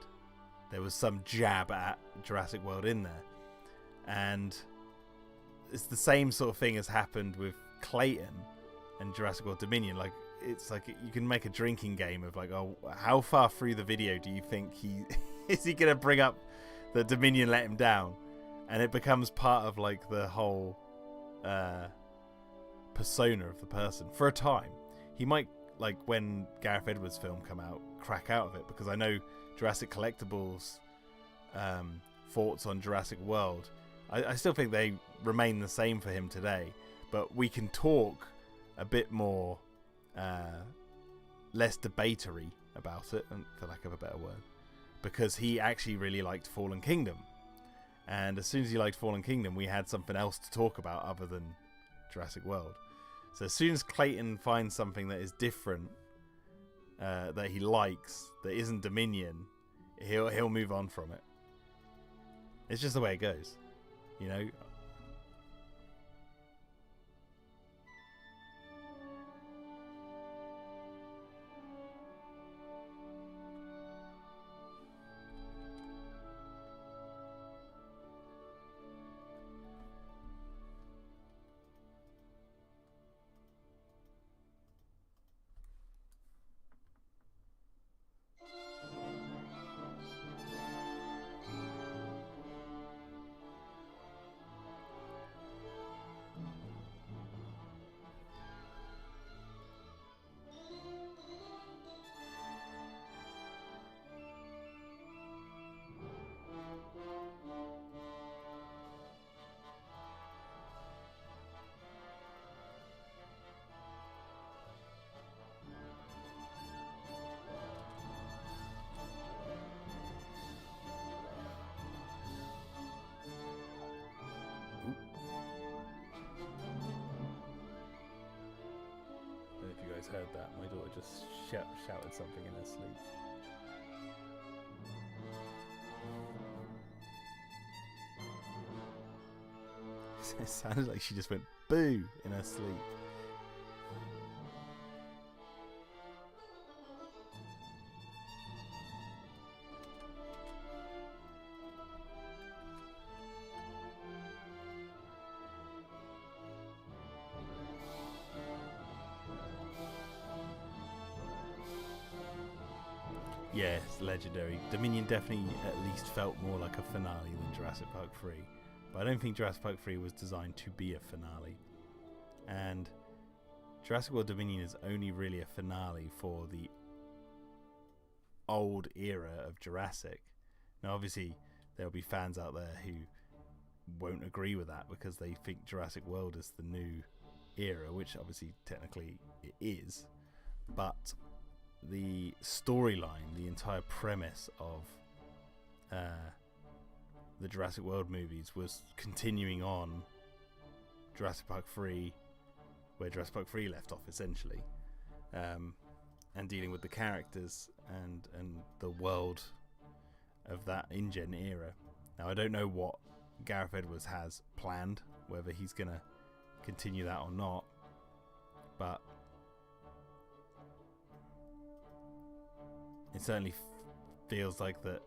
there was some jab at Jurassic World in there. And it's the same sort of thing has happened with Clayton and Jurassic World Dominion. Like, it's like you can make a drinking game of like, oh, how far through the video do you think is he gonna bring up that Dominion let him down? And it becomes part of like the whole persona of the person for a time. He might, like when Gareth Edwards' film come out, crack out of it, because I know Jurassic Collectibles thoughts on Jurassic World, I still think they remain the same for him today, but we can talk a bit more less debatory about it, and for lack of a better word, because he actually really liked Fallen Kingdom, and as soon as he liked Fallen Kingdom, we had something else to talk about other than Jurassic World. So as soon as Clayton finds something that is different, that he likes, that isn't Dominion, he'll move on from it. It's just the way it goes, you know. guys heard that. My daughter just shouted something in her sleep. It sounded like she just went boo in her sleep. Yeah, it's legendary. Dominion definitely at least felt more like a finale than Jurassic Park 3. But I don't think Jurassic Park 3 was designed to be a finale. And Jurassic World Dominion is only really a finale for the old era of Jurassic. Now obviously there'll be fans out there who won't agree with that because they think Jurassic World is the new era, which obviously technically it is. But the storyline, the entire premise of the Jurassic World movies was continuing on Jurassic Park 3, where Jurassic Park 3 left off, essentially, and dealing with the characters and the world of that InGen era. Now, I don't know what Gareth Edwards has planned, whether he's going to continue that or not, but it certainly feels like that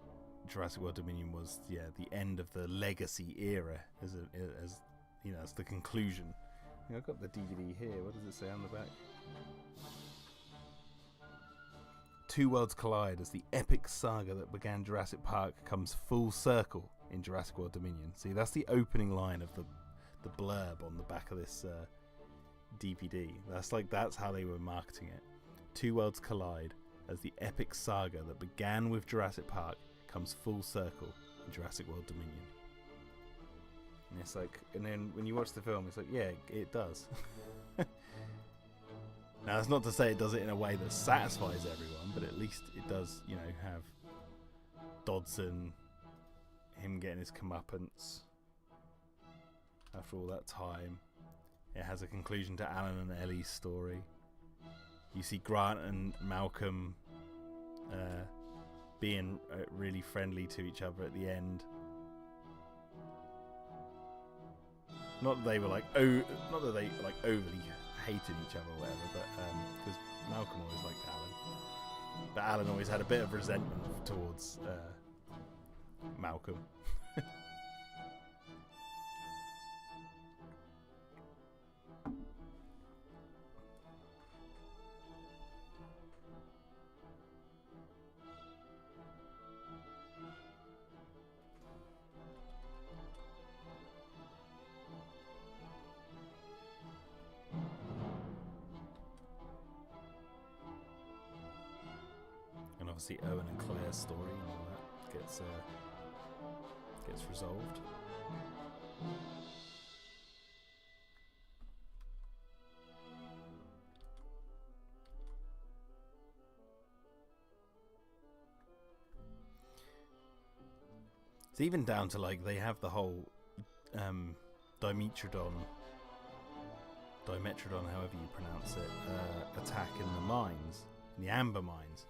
Jurassic World Dominion was, the end of the legacy era, as you know, as the conclusion. I've got the DVD here. What does it say on the back? Two worlds collide as the epic saga that began Jurassic Park comes full circle in Jurassic World Dominion. See, that's the opening line of the blurb on the back of this DVD. That's how they were marketing it. Two worlds collide as the epic saga that began with Jurassic Park comes full circle in Jurassic World Dominion. And it's like, and then when you watch the film, it's like, yeah, it does. Now, that's not to say it does it in a way that satisfies everyone, but at least it does, have Dodson, him getting his comeuppance after all that time. It has a conclusion to Alan and Ellie's story. You see Grant and Malcolm being really friendly to each other at the end. Not that they were overly hated each other or whatever, but because Malcolm always liked Alan, but Alan always had a bit of resentment towards Malcolm. Obviously Owen and Claire's story and all that gets resolved. It's even down to they have the whole Dimetrodon, however you pronounce it, attack in the mines, in the amber mines.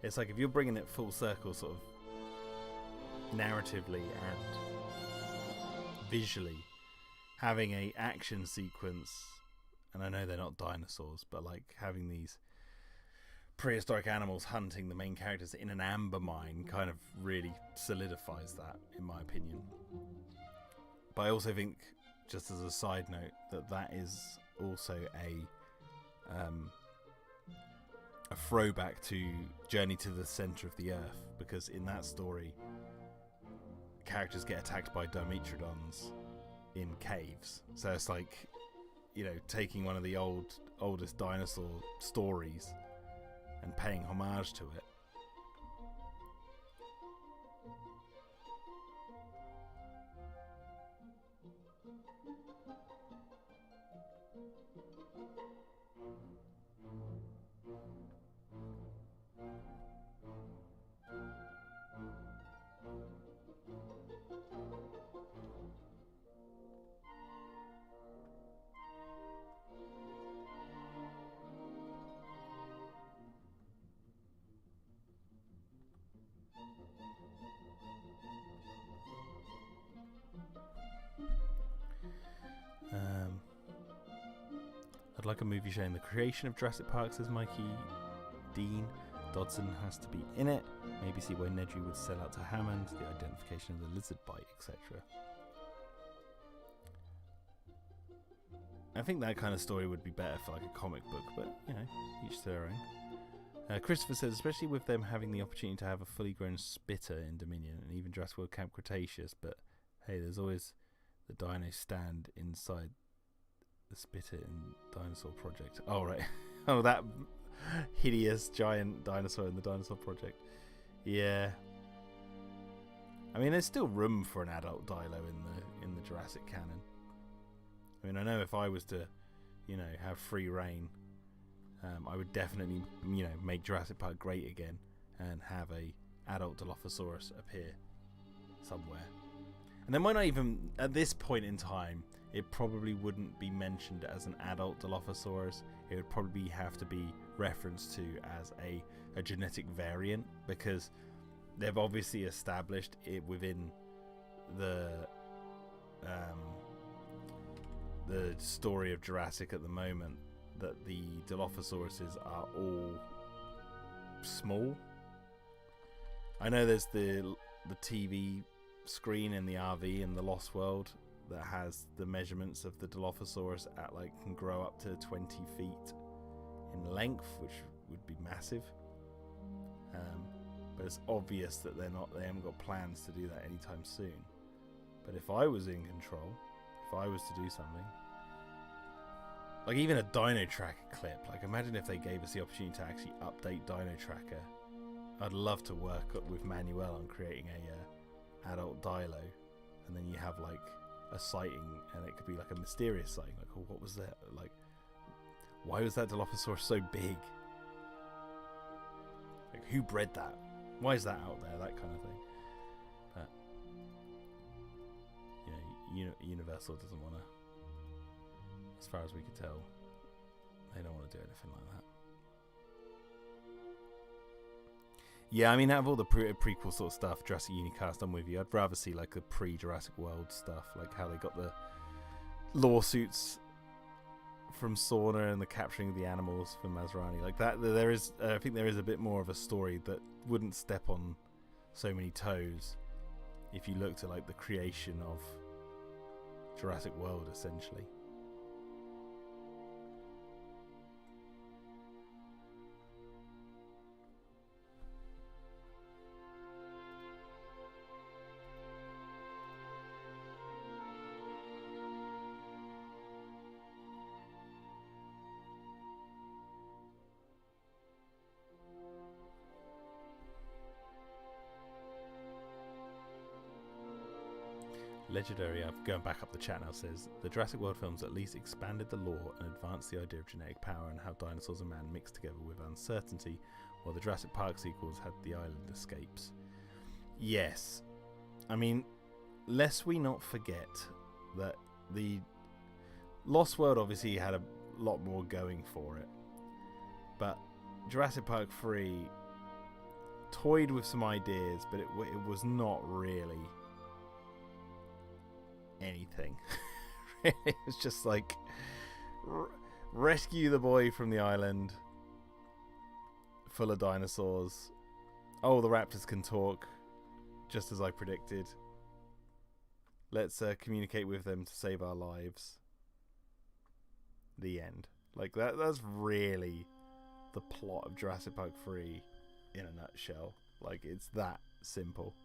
It's like if you're bringing it full circle sort of narratively and visually, having a action sequence, and I know they're not dinosaurs, but having these prehistoric animals hunting the main characters in an amber mine kind of really solidifies that, in my opinion. But I also think, just as a side note, that is also a throwback to Journey to the Center of the Earth, because in that story characters get attacked by Dimetrodons in caves, so it's taking one of the oldest dinosaur stories and paying homage to it. I'd like a movie showing the creation of Jurassic Park, says Mikey Dean. Dodson has to be in it. Maybe see why Nedry would sell out to Hammond, the identification of the lizard bite, etc. I think that kind of story would be better for like a comic book, but you know, each to their own. Christopher says, especially with them having the opportunity to have a fully grown spitter in Dominion and even Jurassic World Camp Cretaceous, but hey, there's always the dino stand inside the spitter in Dinosaur Project. Oh, right. Oh, that hideous giant dinosaur in the Dinosaur Project. Yeah. I mean, there's still room for an adult Dilo in the Jurassic canon. I mean, I know if I was to, you know, have free reign, I would definitely, you know, make Jurassic Park great again and have a adult Dilophosaurus appear somewhere. And there might not even, at this point in time, it probably wouldn't be mentioned as an adult Dilophosaurus. It would probably have to be referenced to as a genetic variant, because they've obviously established it within the story of Jurassic at the moment that the Dilophosauruses are all small. I know there's the TV screen in the RV in the Lost World that has the measurements of the Dilophosaurus at like can grow up to 20 feet in length, which would be massive. But it's obvious that they haven't got plans to do that anytime soon. But if I was in control, if I was to do something, like even a Dino Tracker clip, like imagine if they gave us the opportunity to actually update Dino Tracker. I'd love to work with Manuel on creating a adult Dilo, and then you have like a sighting, and it could be like a mysterious sighting, like, oh, what was that? Like, why was that Dilophosaurus so big? Like, who bred that? Why is that out there? That kind of thing. But you know, Universal doesn't want to, as far as we could tell, they don't want to do anything like that. Yeah, I mean, out of all the prequel sort of stuff, Jurassic Unicast, I'm with you. I'd rather see like the pre-Jurassic World stuff, like how they got the lawsuits from Sauna and the capturing of the animals from Masrani. Like that, there is, I think there is a bit more of a story that wouldn't step on so many toes if you looked at like the creation of Jurassic World, essentially. Legendary, going back up the chat now, says the Jurassic World films at least expanded the lore and advanced the idea of genetic power and how dinosaurs and man mixed together with uncertainty, while the Jurassic Park sequels had the island escapes. Yes, I mean, lest we not forget that the Lost World obviously had a lot more going for it, but Jurassic Park 3 toyed with some ideas, but it was not really anything. It was just like rescue the boy from the island full of dinosaurs. Oh, the raptors can talk, just as I predicted. Let's communicate with them to save our lives. The end. Like that's really the plot of Jurassic Park 3 in a nutshell. Like, it's that simple.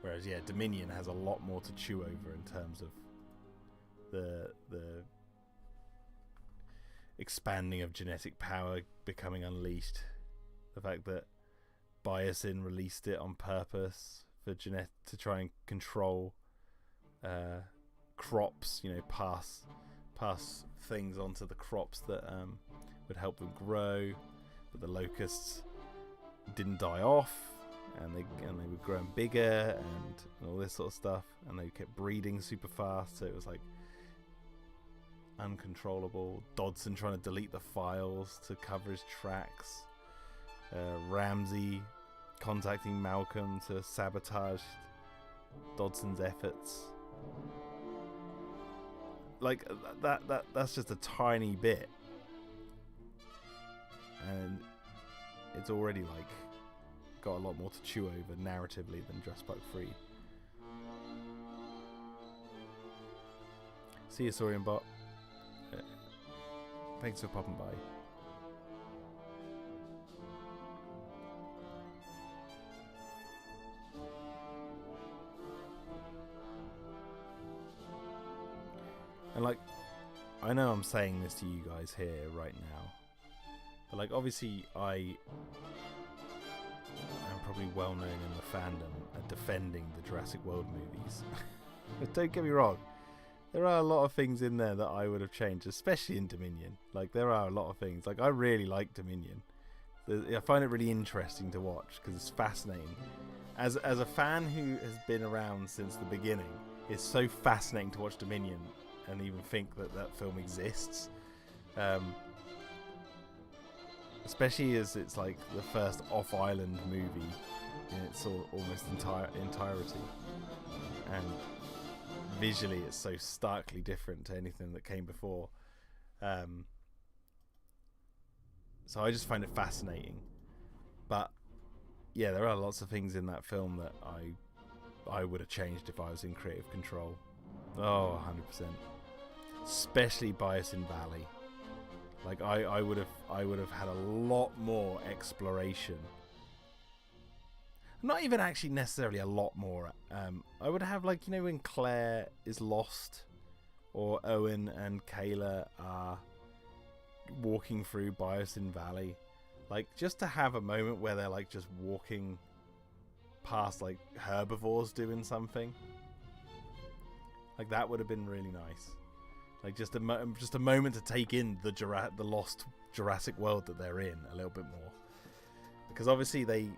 Whereas, yeah, Dominion has a lot more to chew over in terms of the expanding of genetic power becoming unleashed. The fact that Biosyn released it on purpose for to try and control crops, you know, pass things onto the crops that would help them grow, but the locusts didn't die off. And they were growing bigger and all this sort of stuff, and they kept breeding super fast, so it was like uncontrollable. Dodson trying to delete the files to cover his tracks. Ramsey contacting Malcolm to sabotage Dodson's efforts. like that's just a tiny bit, and it's already like got a lot more to chew over narratively than Just Buck Free. See you, Saurian Bot. Thanks for popping by. And like, I know I'm saying this to you guys here right now, but like, obviously I am probably well known in the fandom at defending the Jurassic World movies. But don't get me wrong, there are a lot of things in there that I would have changed, especially in Dominion. Like, there are a lot of things. Like, I really like Dominion. I find it really interesting to watch because it's fascinating. As a fan who has been around since the beginning, it's so fascinating to watch Dominion and even think that that film exists, especially as it's like the first off-island movie in its almost entirety, and visually it's so starkly different to anything that came before. So I just find it fascinating. But yeah, there are lots of things in that film that I would have changed if I was in creative control. Oh, 100%. Especially Bison Valley. Like, I would have had a lot more exploration. Not even actually necessarily a lot more. I would have, like, you know, when Claire is lost, or Owen and Kayla are walking through Bison Valley, like, just to have a moment where they're like just walking past like herbivores doing something, like that would have been really nice. Like, just a moment to take in the lost Jurassic World that they're in a little bit more, because obviously they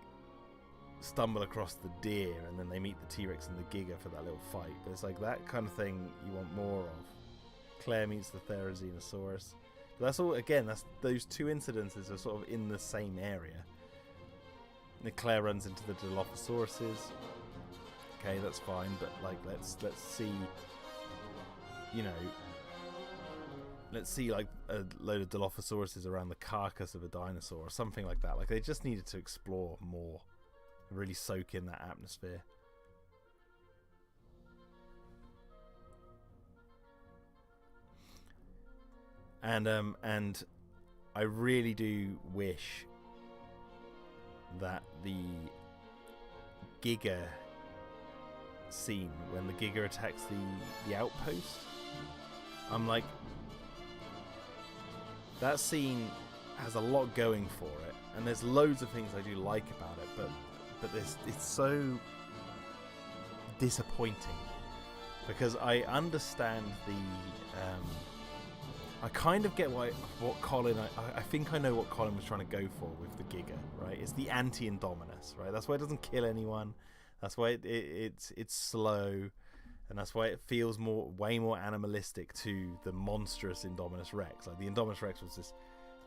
stumble across the deer and then they meet the T-Rex and the Giga for that little fight, but it's like that kind of thing you want more of. Claire meets the Therizinosaurus. But that's all, again, that's those two incidences are sort of in the same area. And Claire runs into the Dilophosauruses. Okay, that's fine, but like let's see, you know, let's see like a load of Dilophosauruses around the carcass of a dinosaur or something like that. Like, they just needed to explore more and really soak in that atmosphere. And I really do wish that the Giga scene, when the Giga attacks the outpost, I'm like, that scene has a lot going for it, and there's loads of things I do like about it, but it's so disappointing, because I understand the I kind of get what Colin, I think I know what Colin was trying to go for with the Giga, right? It's the anti-Indominus, right? That's why it doesn't kill anyone. That's why it's slow, and that's why it feels way more animalistic to the monstrous Indominus Rex. Like, the Indominus Rex was this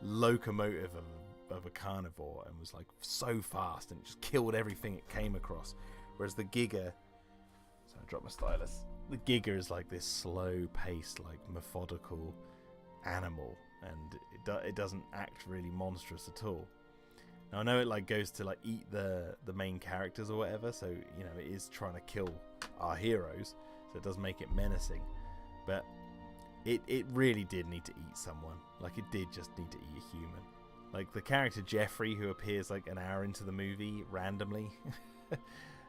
locomotive of a carnivore and was like so fast and just killed everything it came across. Whereas the Giga, so I dropped my stylus. The Giga is like this slow-paced, like methodical animal, and it doesn't act really monstrous at all. Now, I know it like goes to like eat the main characters or whatever, so you know it is trying to kill our heroes, so it does make it menacing, but it really did need to eat someone. Like, it did just need to eat a human. Like, the character Jeffrey, who appears like an hour into the movie randomly,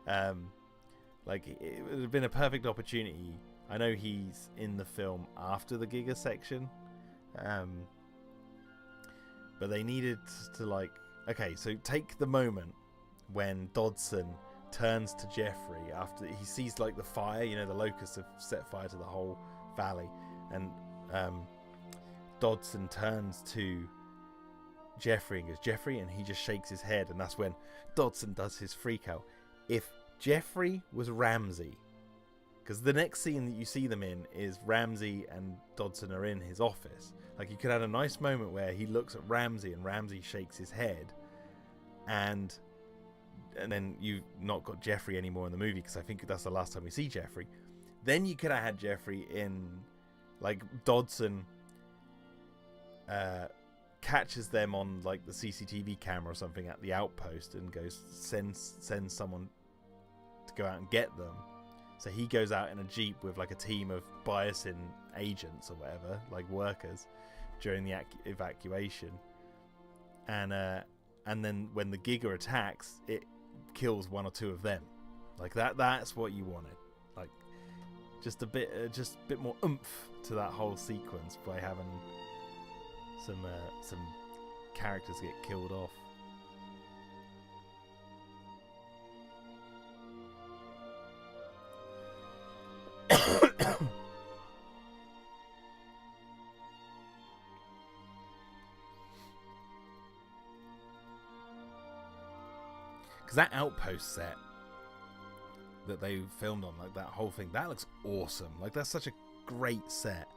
like, it would have been a perfect opportunity. I know he's in the film after the Giga section, but they needed to, like, okay, so take the moment when Dodson turns to Jeffrey after he sees like the fire, you know, the locusts have set fire to the whole valley, and Dodson turns to Jeffrey and goes, Jeffrey, and he just shakes his head, and that's when Dodson does his freak out. If Jeffrey was Ramsey, because the next scene that you see them in is Ramsey and Dodson are in his office. Like, you could have a nice moment where he looks at Ramsey and Ramsey shakes his head, and then you've not got Jeffrey anymore in the movie, because I think that's the last time we see Jeffrey. Then you could have had Jeffrey in Like Dodson catches them on like the CCTV camera or something at the outpost and goes sends someone to go out and get them. So he goes out in a jeep with like a team of biosin agents or whatever, like workers, during the evacuation. And then when the Giga attacks, it kills one or two of them. Like that's what you wanted. Like just a bit more oomph to that whole sequence by having some characters get killed off. Because that outpost set that they filmed on, like that whole thing, that looks awesome. Like that's such a great set.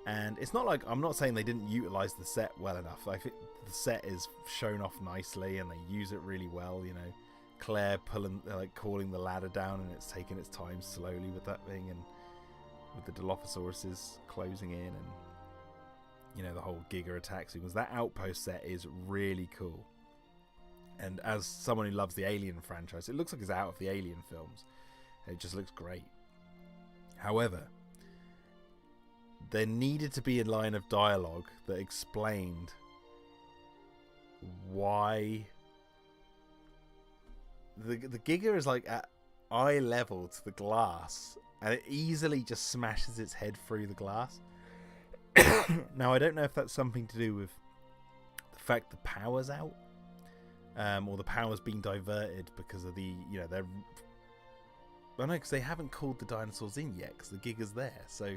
And it's not like, I'm not saying they didn't utilize the set well enough. I think the set is shown off nicely and they use it really well. You know, Claire calling the ladder down, and it's taking its time slowly with that thing, and with the Dilophosaurus closing in, and you know, the whole Giga attack sequence. That outpost set is really cool. And as someone who loves the Alien franchise, it looks like it's out of the Alien films. It just looks great. However, there needed to be a line of dialogue that explained why the Giga is like at eye level to the glass, and it easily just smashes its head through the glass. Now, I don't know if that's something to do with the fact the power's out, or the power's being diverted because of the, you know, they're... I don't know, because they haven't called the dinosaurs in yet, because the Giga's there, so...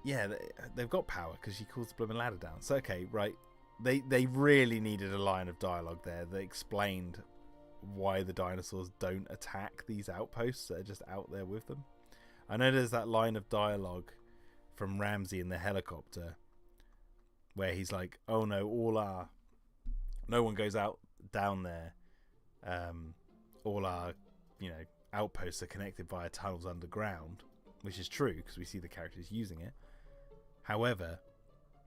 Yeah, they've got power, because she calls the blooming ladder down. So, okay, right, they really needed a line of dialogue there that explained why the dinosaurs don't attack these outposts that are just out there with them. I know there's that line of dialogue from Ramsey in the helicopter where he's like, oh no, no one goes out down there. All our, you know, outposts are connected via tunnels underground, which is true because we see the characters using it. However,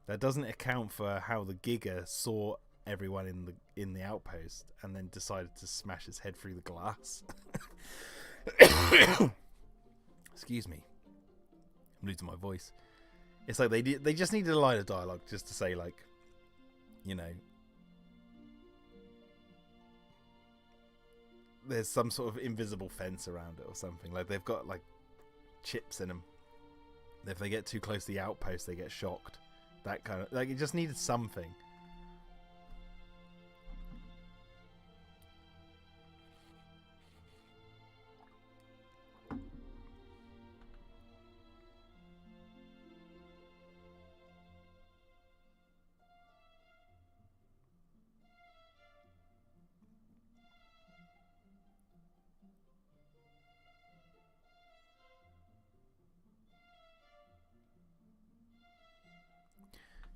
that doesn't account for how the Giga saw everyone in the outpost and then decided to smash his head through the glass. Excuse me, I'm losing my voice. It's like they just needed a line of dialogue just to say, like, you know, there's some sort of invisible fence around it or something. Like they've got like chips in them. If they get too close to the outpost, they get shocked. That kind of, like, it just needed something.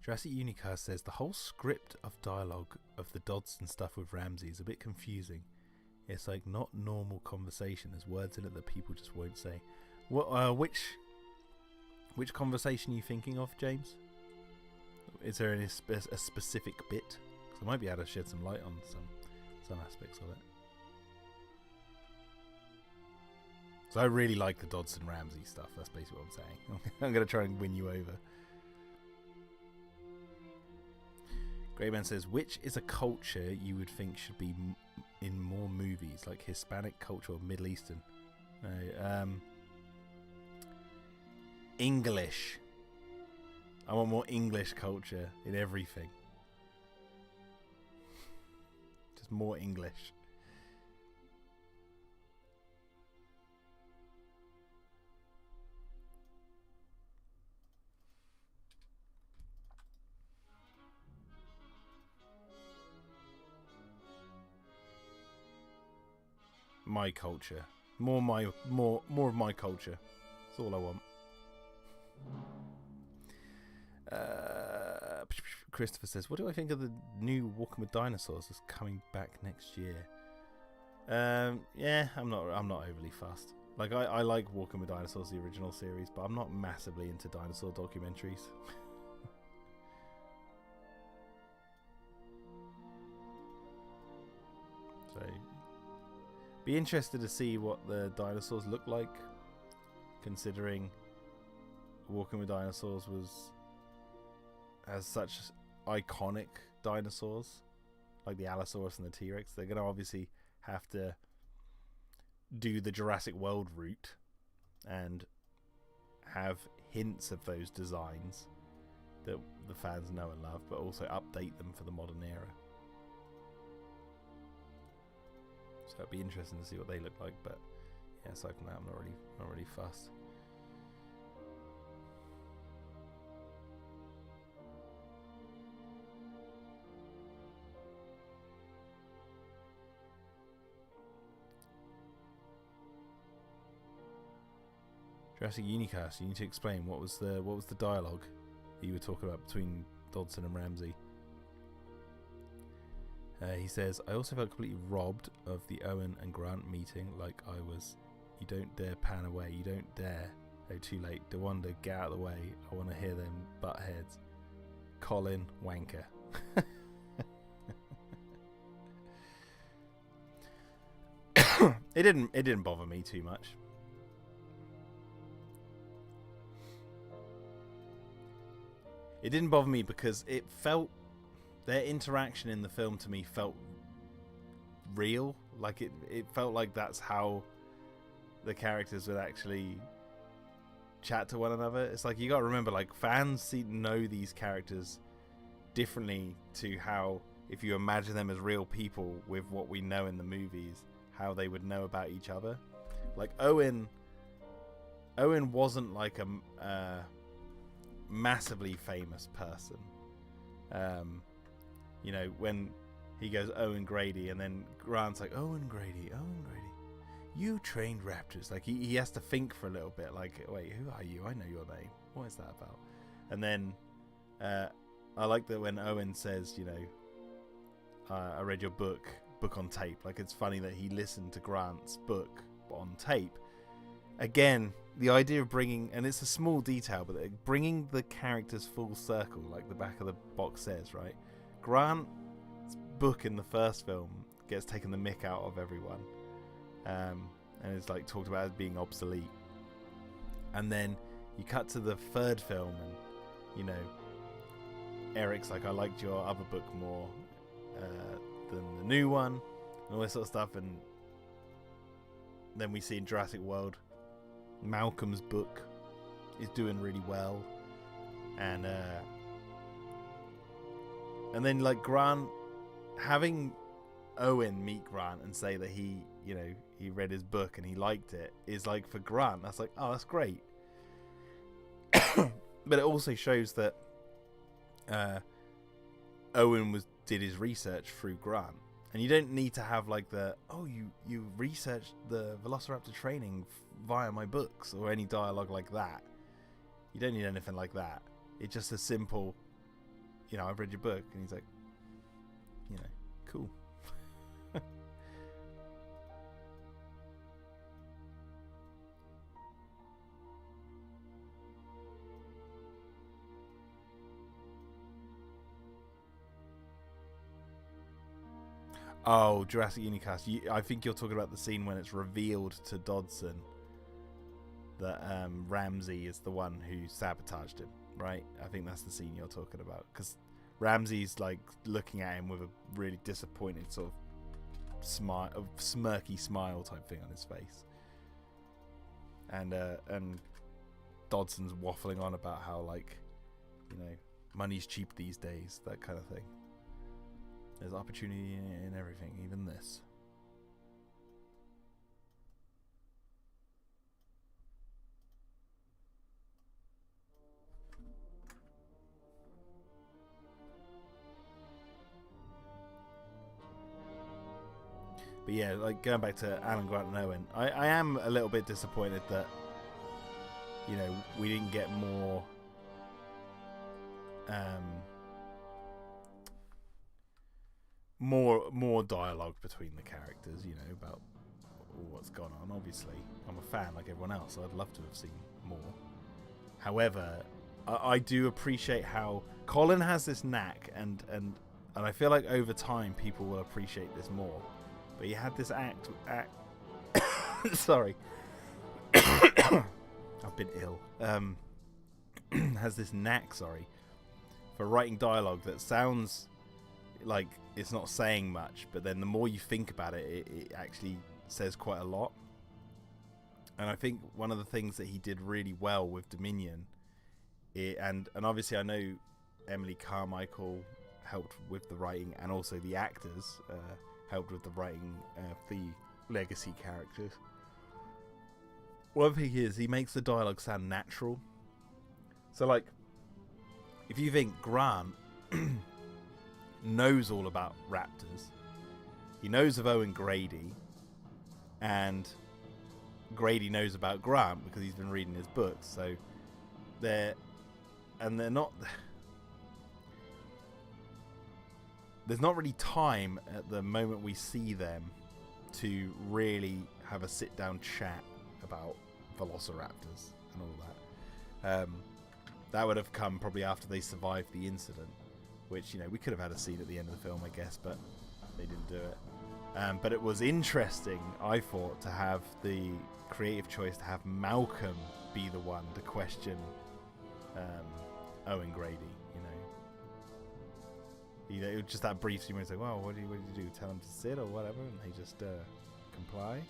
Jurassic Unicar says the whole script of dialogue of the Dodson stuff with Ramsey is a bit confusing. It's like not normal conversation. There's words in it that people just won't say. What? Which conversation are you thinking of, James? Is there any a specific bit? Because I might be able to shed some light on some aspects of it. So I really like the Dodson Ramsey stuff. That's basically what I'm saying. I'm going to try and win you over. Greyman says, which is a culture you would think should be in more movies, like Hispanic culture or Middle Eastern? No, English. I want more English culture in everything. Just more English. My culture, more of my culture. That's all I want. Christopher says, "What do I think of the new Walking with Dinosaurs that's coming back next year?" Yeah, I'm not overly fussed. Like, I like Walking with Dinosaurs, the original series, but I'm not massively into dinosaur documentaries. So, be interested to see what the dinosaurs look like, considering Walking with Dinosaurs has such iconic dinosaurs, like the Allosaurus and the T-Rex. They're going to obviously have to do the Jurassic World route and have hints of those designs that the fans know and love, but also update them for the modern era. So it'd be interesting to see what they look like, but yeah, aside from that, I'm not really fussed. Jurassic Unicast, you need to explain what was the dialogue you were talking about between Dodson and Ramsey. He says, I also felt completely robbed of the Owen and Grant meeting, like I was. You don't dare pan away, you don't dare. Oh, too late. DeWanda, get out of the way. I want to hear them butt heads. Colin, wanker. It didn't bother me too much. It didn't bother me because it felt, their interaction in the film to me felt real. Like it felt like that's how the characters would actually chat to one another. It's like, you got to remember, like, fans know these characters differently to how, if you imagine them as real people with what we know in the movies, how they would know about each other. Like Owen wasn't like a massively famous person. You know, when he goes Owen Grady, and then Grant's like, Owen Grady, you trained raptors. Like he has to think for a little bit, like, wait, who are you? I know your name. What is that about? And then I like that when Owen says, you know, I read your book on tape. Like, it's funny that he listened to Grant's book on tape. Again, the idea of bringing, and it's a small detail, but bringing the characters full circle, like the back of the box says, right? Grant's book in the first film gets taken the mick out of everyone, and it's like talked about as being obsolete. And then you cut to the third film, and you know, Eric's like, I liked your other book more than the new one, and all this sort of stuff. And then we see in Jurassic World, Malcolm's book is doing really well, and then like Grant, having Owen meet Grant and say that he, you know, he read his book and he liked it, is like, for Grant, that's like, oh, that's great. But it also shows that Owen did his research through Grant. And you don't need to have like the, oh, you researched the Velociraptor training via my books, or any dialogue like that. You don't need anything like that. It's just a simple, you know, I've read your book. And he's like, you know, cool. Oh, Jurassic Unicast. I think you're talking about the scene when it's revealed to Dodson that Ramsey is the one who sabotaged him, right? I think that's the scene you're talking about, because Ramsey's like looking at him with a really disappointed sort of smile, a smirky smile type thing on his face, and Dodson's waffling on about how, like, you know, money's cheap these days, that kind of thing. There's opportunity in everything, even this. But yeah, like, going back to Alan Grant and Owen, I am a little bit disappointed that, you know, we didn't get more more dialogue between the characters, you know, about what's gone on. Obviously, I'm a fan like everyone else, so I'd love to have seen more. However, I do appreciate how Colin has this knack, and I feel like over time people will appreciate this more. But he had this act sorry. I've been ill. Has this knack, for writing dialogue that sounds like it's not saying much, but then the more you think about it, it actually says quite a lot. And I think one of the things that he did really well with Dominion, and obviously I know Emily Carmichael helped with the writing, and also the actors helped with the writing the legacy characters. One thing is, he makes the dialogue sound natural. So, like, if you think Grant knows all about raptors, he knows of Owen Grady, and Grady knows about Grant because he's been reading his books. So they're not. There's not really time at the moment we see them to really have a sit-down chat about velociraptors and all that. That would have come probably after they survived the incident, which, you know, we could have had a scene at the end of the film, I guess, but they didn't do it. But it was interesting, I thought, to have the creative choice to have Malcolm be the one to question Owen Grady. You know, just that brief scene where he's like, "Well, what did you do? Tell him to sit or whatever?" And they just comply.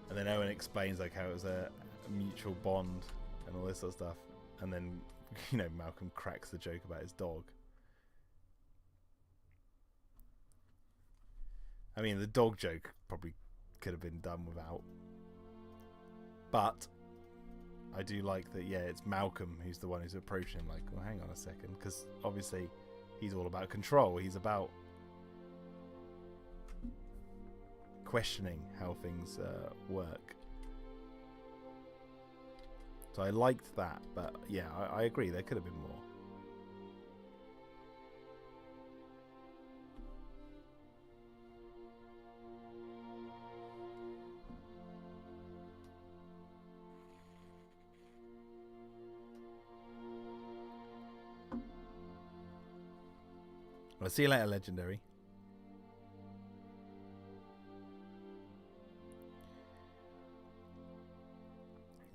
And then Owen explains like how it was a mutual bond and all this sort of stuff. And then, you know, Malcolm cracks the joke about his dog. I mean, the dog joke probably could have been done without. But I do like that, yeah, it's Malcolm who's the one who's approaching him like, well, hang on a second. Because obviously he's all about control. He's about questioning how things work. So I liked that, but yeah, I agree, there could have been more. Well, see you later, Legendary.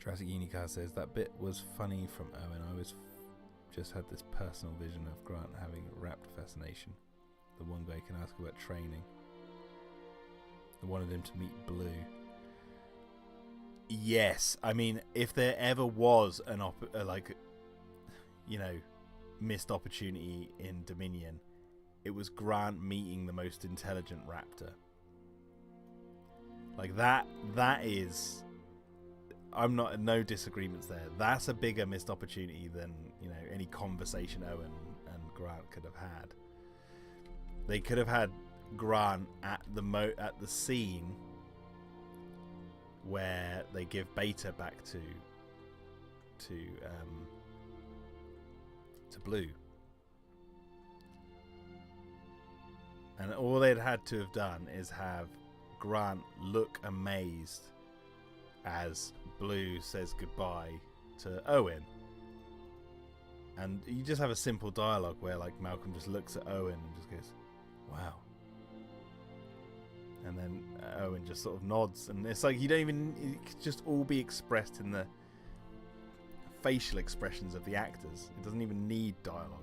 Jurassic Unicar says that bit was funny from Owen. I was just had this personal vision of Grant having raptor fascination. The one guy can ask about training. I wanted him to meet Blue. Yes, I mean, if there ever was an missed opportunity in Dominion, it was Grant meeting the most intelligent raptor. Like that is, no disagreements there. That's a bigger missed opportunity than, you know, any conversation Owen and Grant could have had. They could have had Grant at the scene where they give Beta back to Blue, and all they'd had to have done is have Grant look amazed as Blue says goodbye to Owen, and you just have a simple dialogue where like Malcolm just looks at Owen and just goes, "Wow," and then Owen just sort of nods, and it's like it could just all be expressed in the facial expressions of the actors. It doesn't even need dialogue.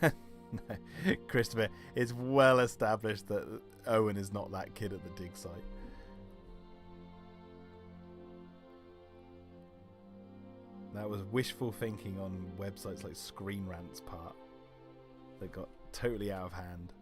No, Christopher, it's well established that Owen is not that kid at the dig site. That was wishful thinking on websites like Screen Rant's part that got totally out of hand.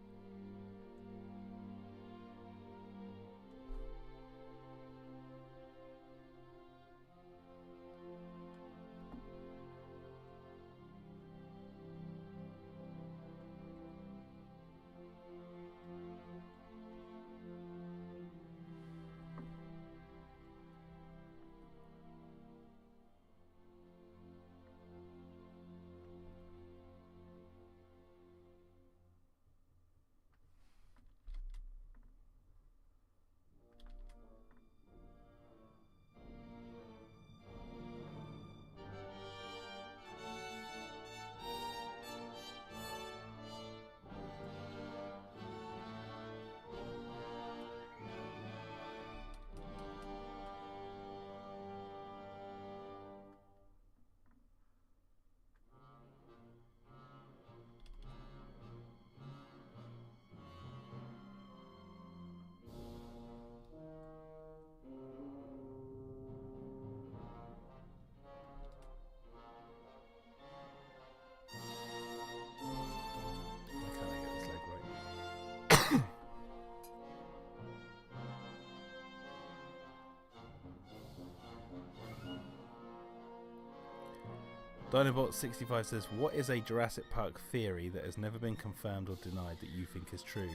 Dinobot65 says, what is a Jurassic Park theory that has never been confirmed or denied that you think is true?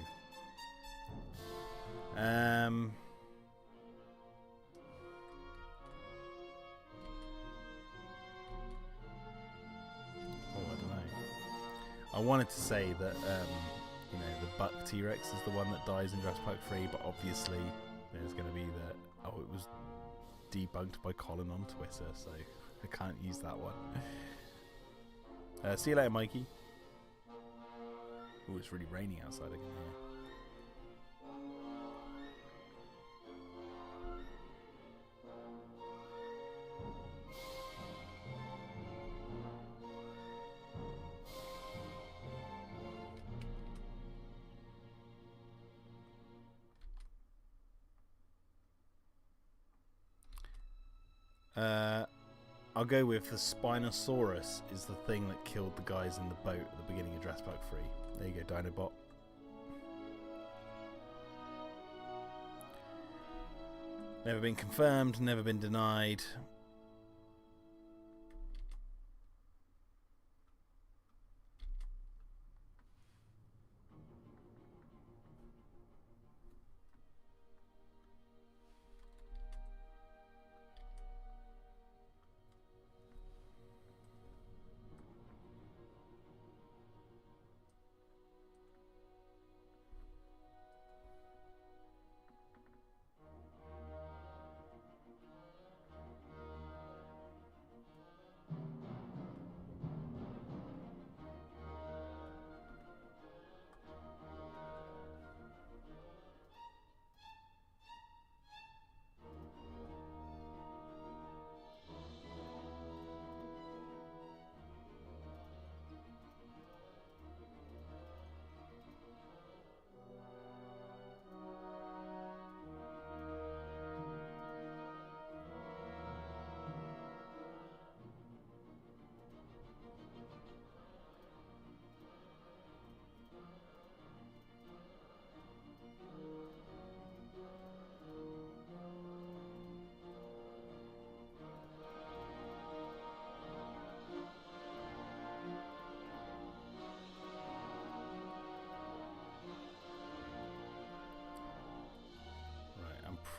Oh, I don't know. I wanted to say that, you know, the Buck T-Rex is the one that dies in Jurassic Park 3, but obviously there's going to be the... Oh, it was debunked by Colin on Twitter, so I can't use that one. See you later, Mikey. Oh, it's really raining outside again here. I'll go with the Spinosaurus is the thing that killed the guys in the boat at the beginning of Jurassic Park 3. There you go, Dinobot. Never been confirmed, never been denied.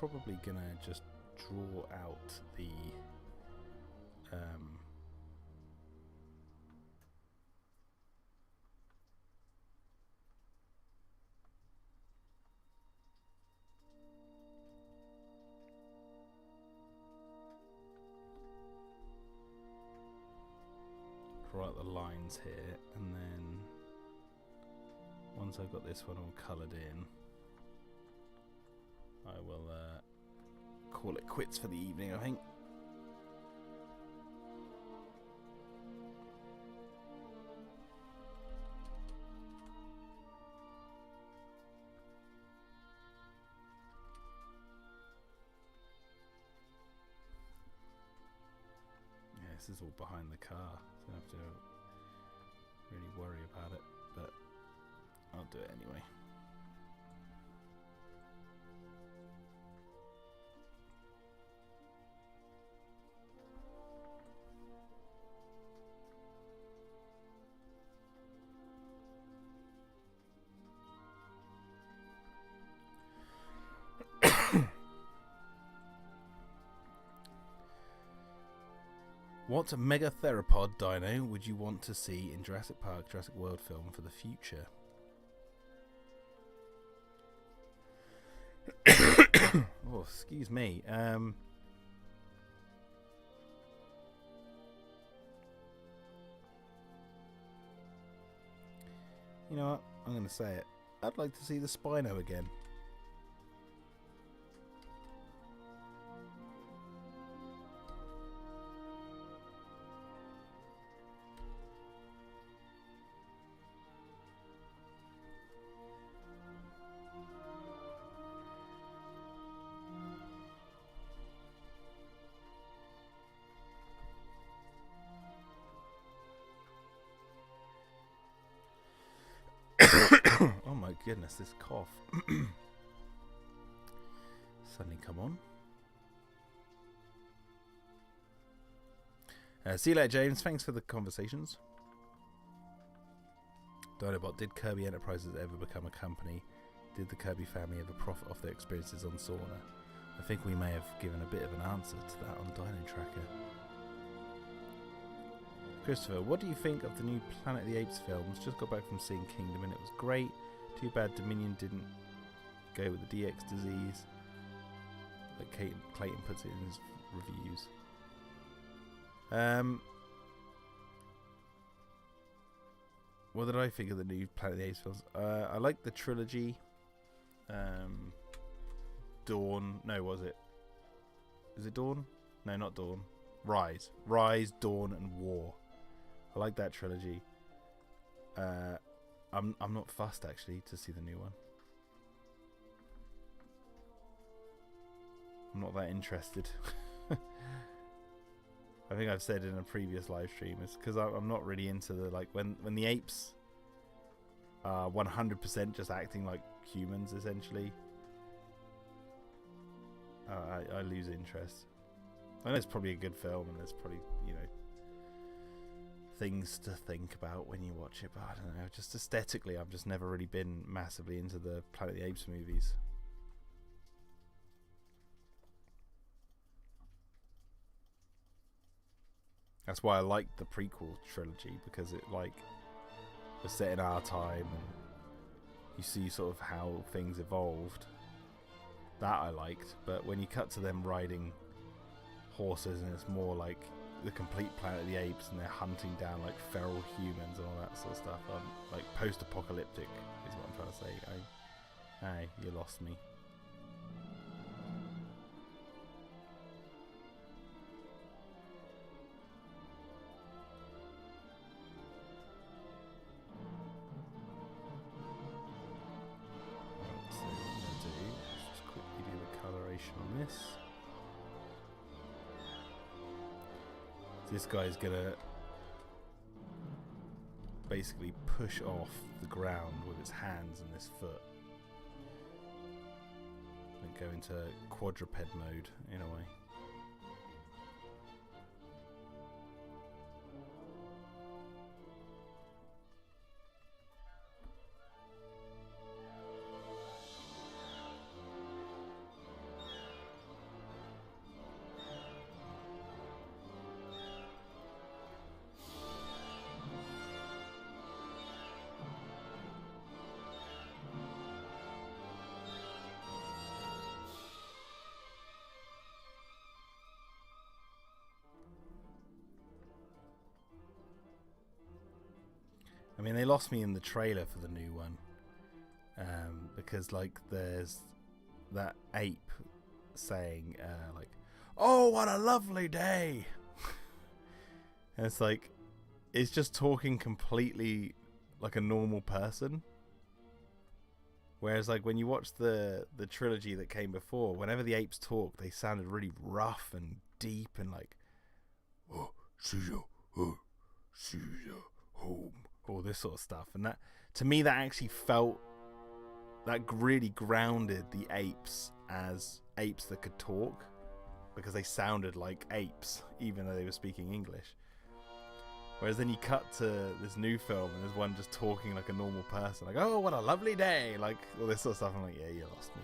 Probably gonna just draw out the draw out the lines here, and then once I've got this one all coloured in, I will call it quits for the evening, I think. Yeah, this is all behind the car, so I have to really worry about it, but I'll do it anyway. What megatheropod dino would you want to see in Jurassic Park, Jurassic World film for the future? Oh, excuse me. You know what? I'm going to say it. I'd like to see the Spino again. Oh my goodness, this cough. Suddenly come on. See you later, James. Thanks for the conversations. Dinobot, did Kirby Enterprises ever become a company? Did the Kirby family ever profit off their experiences on Sauna? I think we may have given a bit of an answer to that on Dino Tracker. Christopher, what do you think of the new Planet of the Apes films? Just got back from seeing Kingdom and it was great. Too bad Dominion didn't go with the DX disease. Like Clayton puts it in his reviews. What did I think of the new Planet of the Apes films? I like the trilogy. Dawn. No, was it? Is it Dawn? No, not Dawn. Rise. Rise, Dawn, and War. I like that trilogy. I'm not fussed actually to see the new one. I'm not that interested. I think I've said in a previous live stream, it's because I'm not really into the, like, when the apes are 100% just acting like humans essentially. I lose interest. I know it's probably a good film and there's probably, you know, things to think about when you watch it, but I don't know, just aesthetically I've just never really been massively into the Planet of the Apes movies. That's why I liked the prequel trilogy, because it, like, was set in our time and you see sort of how things evolved. That I liked, but when you cut to them riding horses and it's more like the complete Planet of the Apes and they're hunting down like feral humans and all that sort of stuff, like post-apocalyptic is what I'm trying to say. Hey, you lost me. So what I'm going to do is just quickly do the coloration on this. This guy's gonna basically push off the ground with his hands and this foot and go into quadruped mode in a way. I mean, they lost me in the trailer for the new one, because like there's that ape saying like, "Oh, what a lovely day," and it's like it's just talking completely like a normal person. Whereas like when you watch the trilogy that came before, whenever the apes talk, they sounded really rough and deep and like, "Oh, see you home." All this sort of stuff, and that, to me, that actually felt, that really grounded the apes as apes that could talk, because they sounded like apes even though they were speaking English. Whereas then you cut to this new film and there's one just talking like a normal person, like, "Oh, what a lovely day," like all this sort of stuff. I'm like, yeah, you lost me.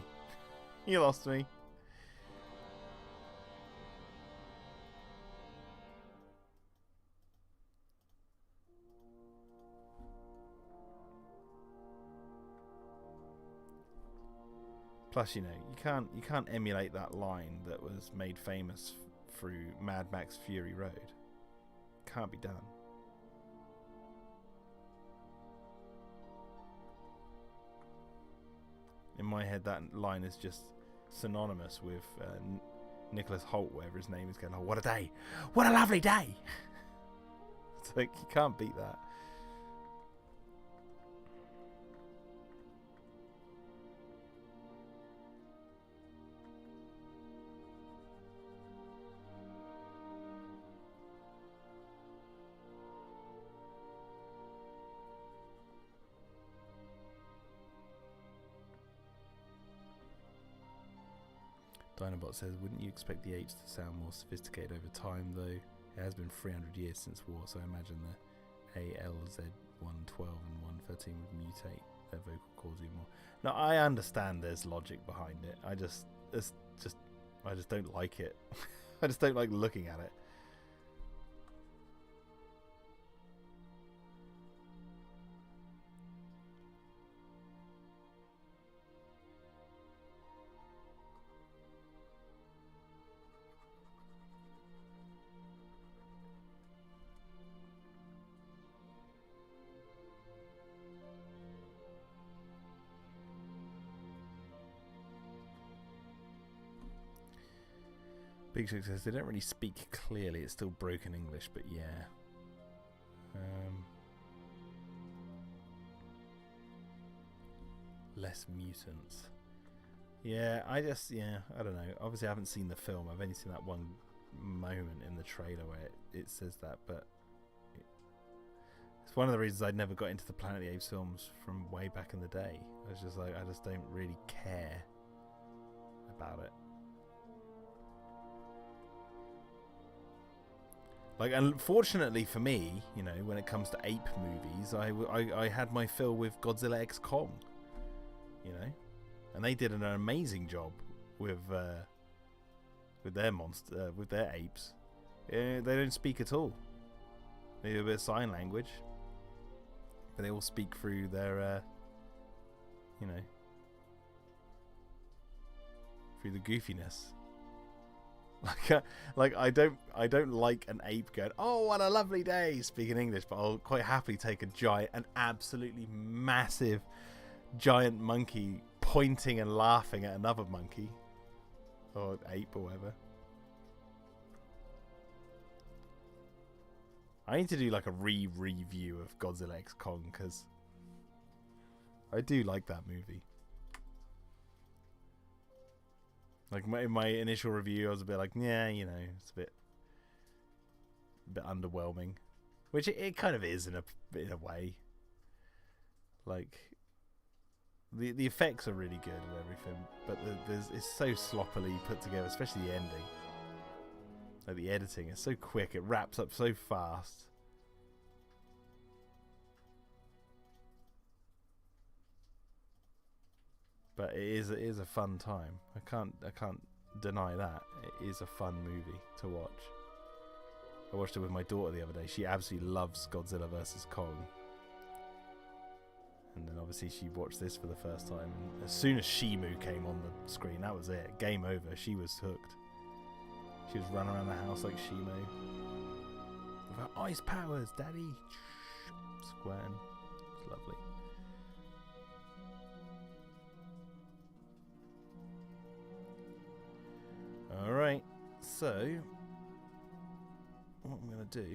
You lost me. Plus, you know, you can't emulate that line that was made famous through Mad Max Fury Road. Can't be done. In my head, that line is just synonymous with Nicholas Hoult, whatever his name is, going, "Oh, what a day! What a lovely day!" It's like, you can't beat that. Dinobot says, "Wouldn't you expect the apes to sound more sophisticated over time, though? It has been 300 years since war, so I imagine the ALZ112 and 113 would mutate their vocal cords even more. No, I understand there's logic behind it. I just don't like it. I just don't like looking at it. Big Shook says they don't really speak clearly. It's still broken English, but yeah. Less mutants. Yeah, I don't know. Obviously, I haven't seen the film. I've only seen that one moment in the trailer where it says that, but it's one of the reasons I never got into the Planet of the Apes films from way back in the day. I was just like, I just don't really care about it. Like, unfortunately for me, you know, when it comes to ape movies, I had my fill with Godzilla x Kong, you know, and they did an amazing job with their with their apes. They don't speak at all. They do a bit of sign language, but they all speak through their, you know, through the goofiness. Like I don't like an ape going, "Oh, what a lovely day," speaking English, but I'll quite happily take an absolutely massive giant monkey pointing and laughing at another monkey or ape or whatever. I need to do like a review of Godzilla x Kong because I do like that movie. Like in my initial review, I was a bit like, yeah, you know, it's a bit underwhelming, which it kind of is in a way. Like the effects are really good and everything, but it's so sloppily put together, especially the ending. Like the editing is so quick; it wraps up so fast. But it is a fun time. I can't deny that. It is a fun movie to watch. I watched it with my daughter the other day. She absolutely loves Godzilla vs Kong. And then obviously she watched this for the first time. And as soon as Shimu came on the screen, that was it. Game over. She was hooked. She was running around the house like Shimu. With her ice powers, daddy. Squirting. It's lovely. Alright, so what I'm going to do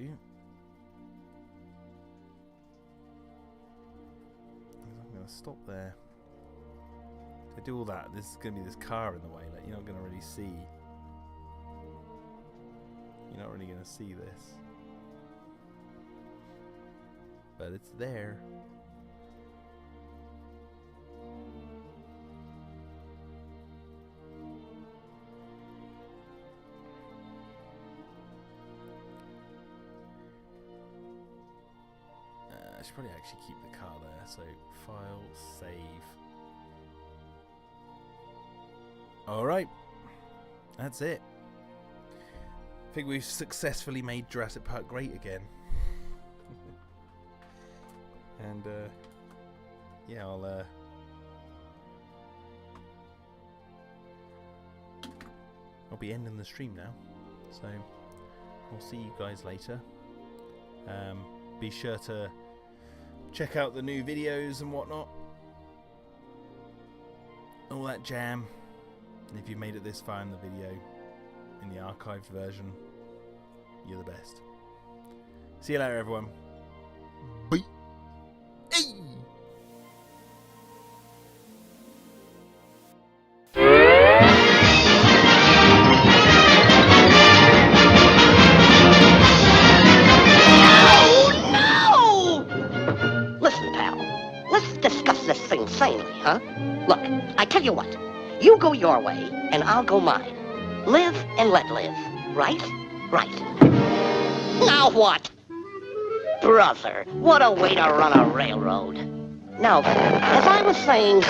is I'm going to stop there. To do all that, there's going to be this car in the way, like you're not going to really see. You're not really going to see this. But it's there. I should probably actually keep the car there. So file, save. Alright. That's it. I think we've successfully made Jurassic Park great again. And yeah, I'll be ending the stream now. So I'll see you guys later. Be sure to check out the new videos and whatnot. All that jam. And if you made it this far in the video, in the archived version, you're the best. See you later, everyone. Bye. Hey! Sanely, huh? Look, I tell you what. You go your way, and I'll go mine. Live and let live. Right? Right. Now what? Brother, what a way to run a railroad. Now, as I was saying...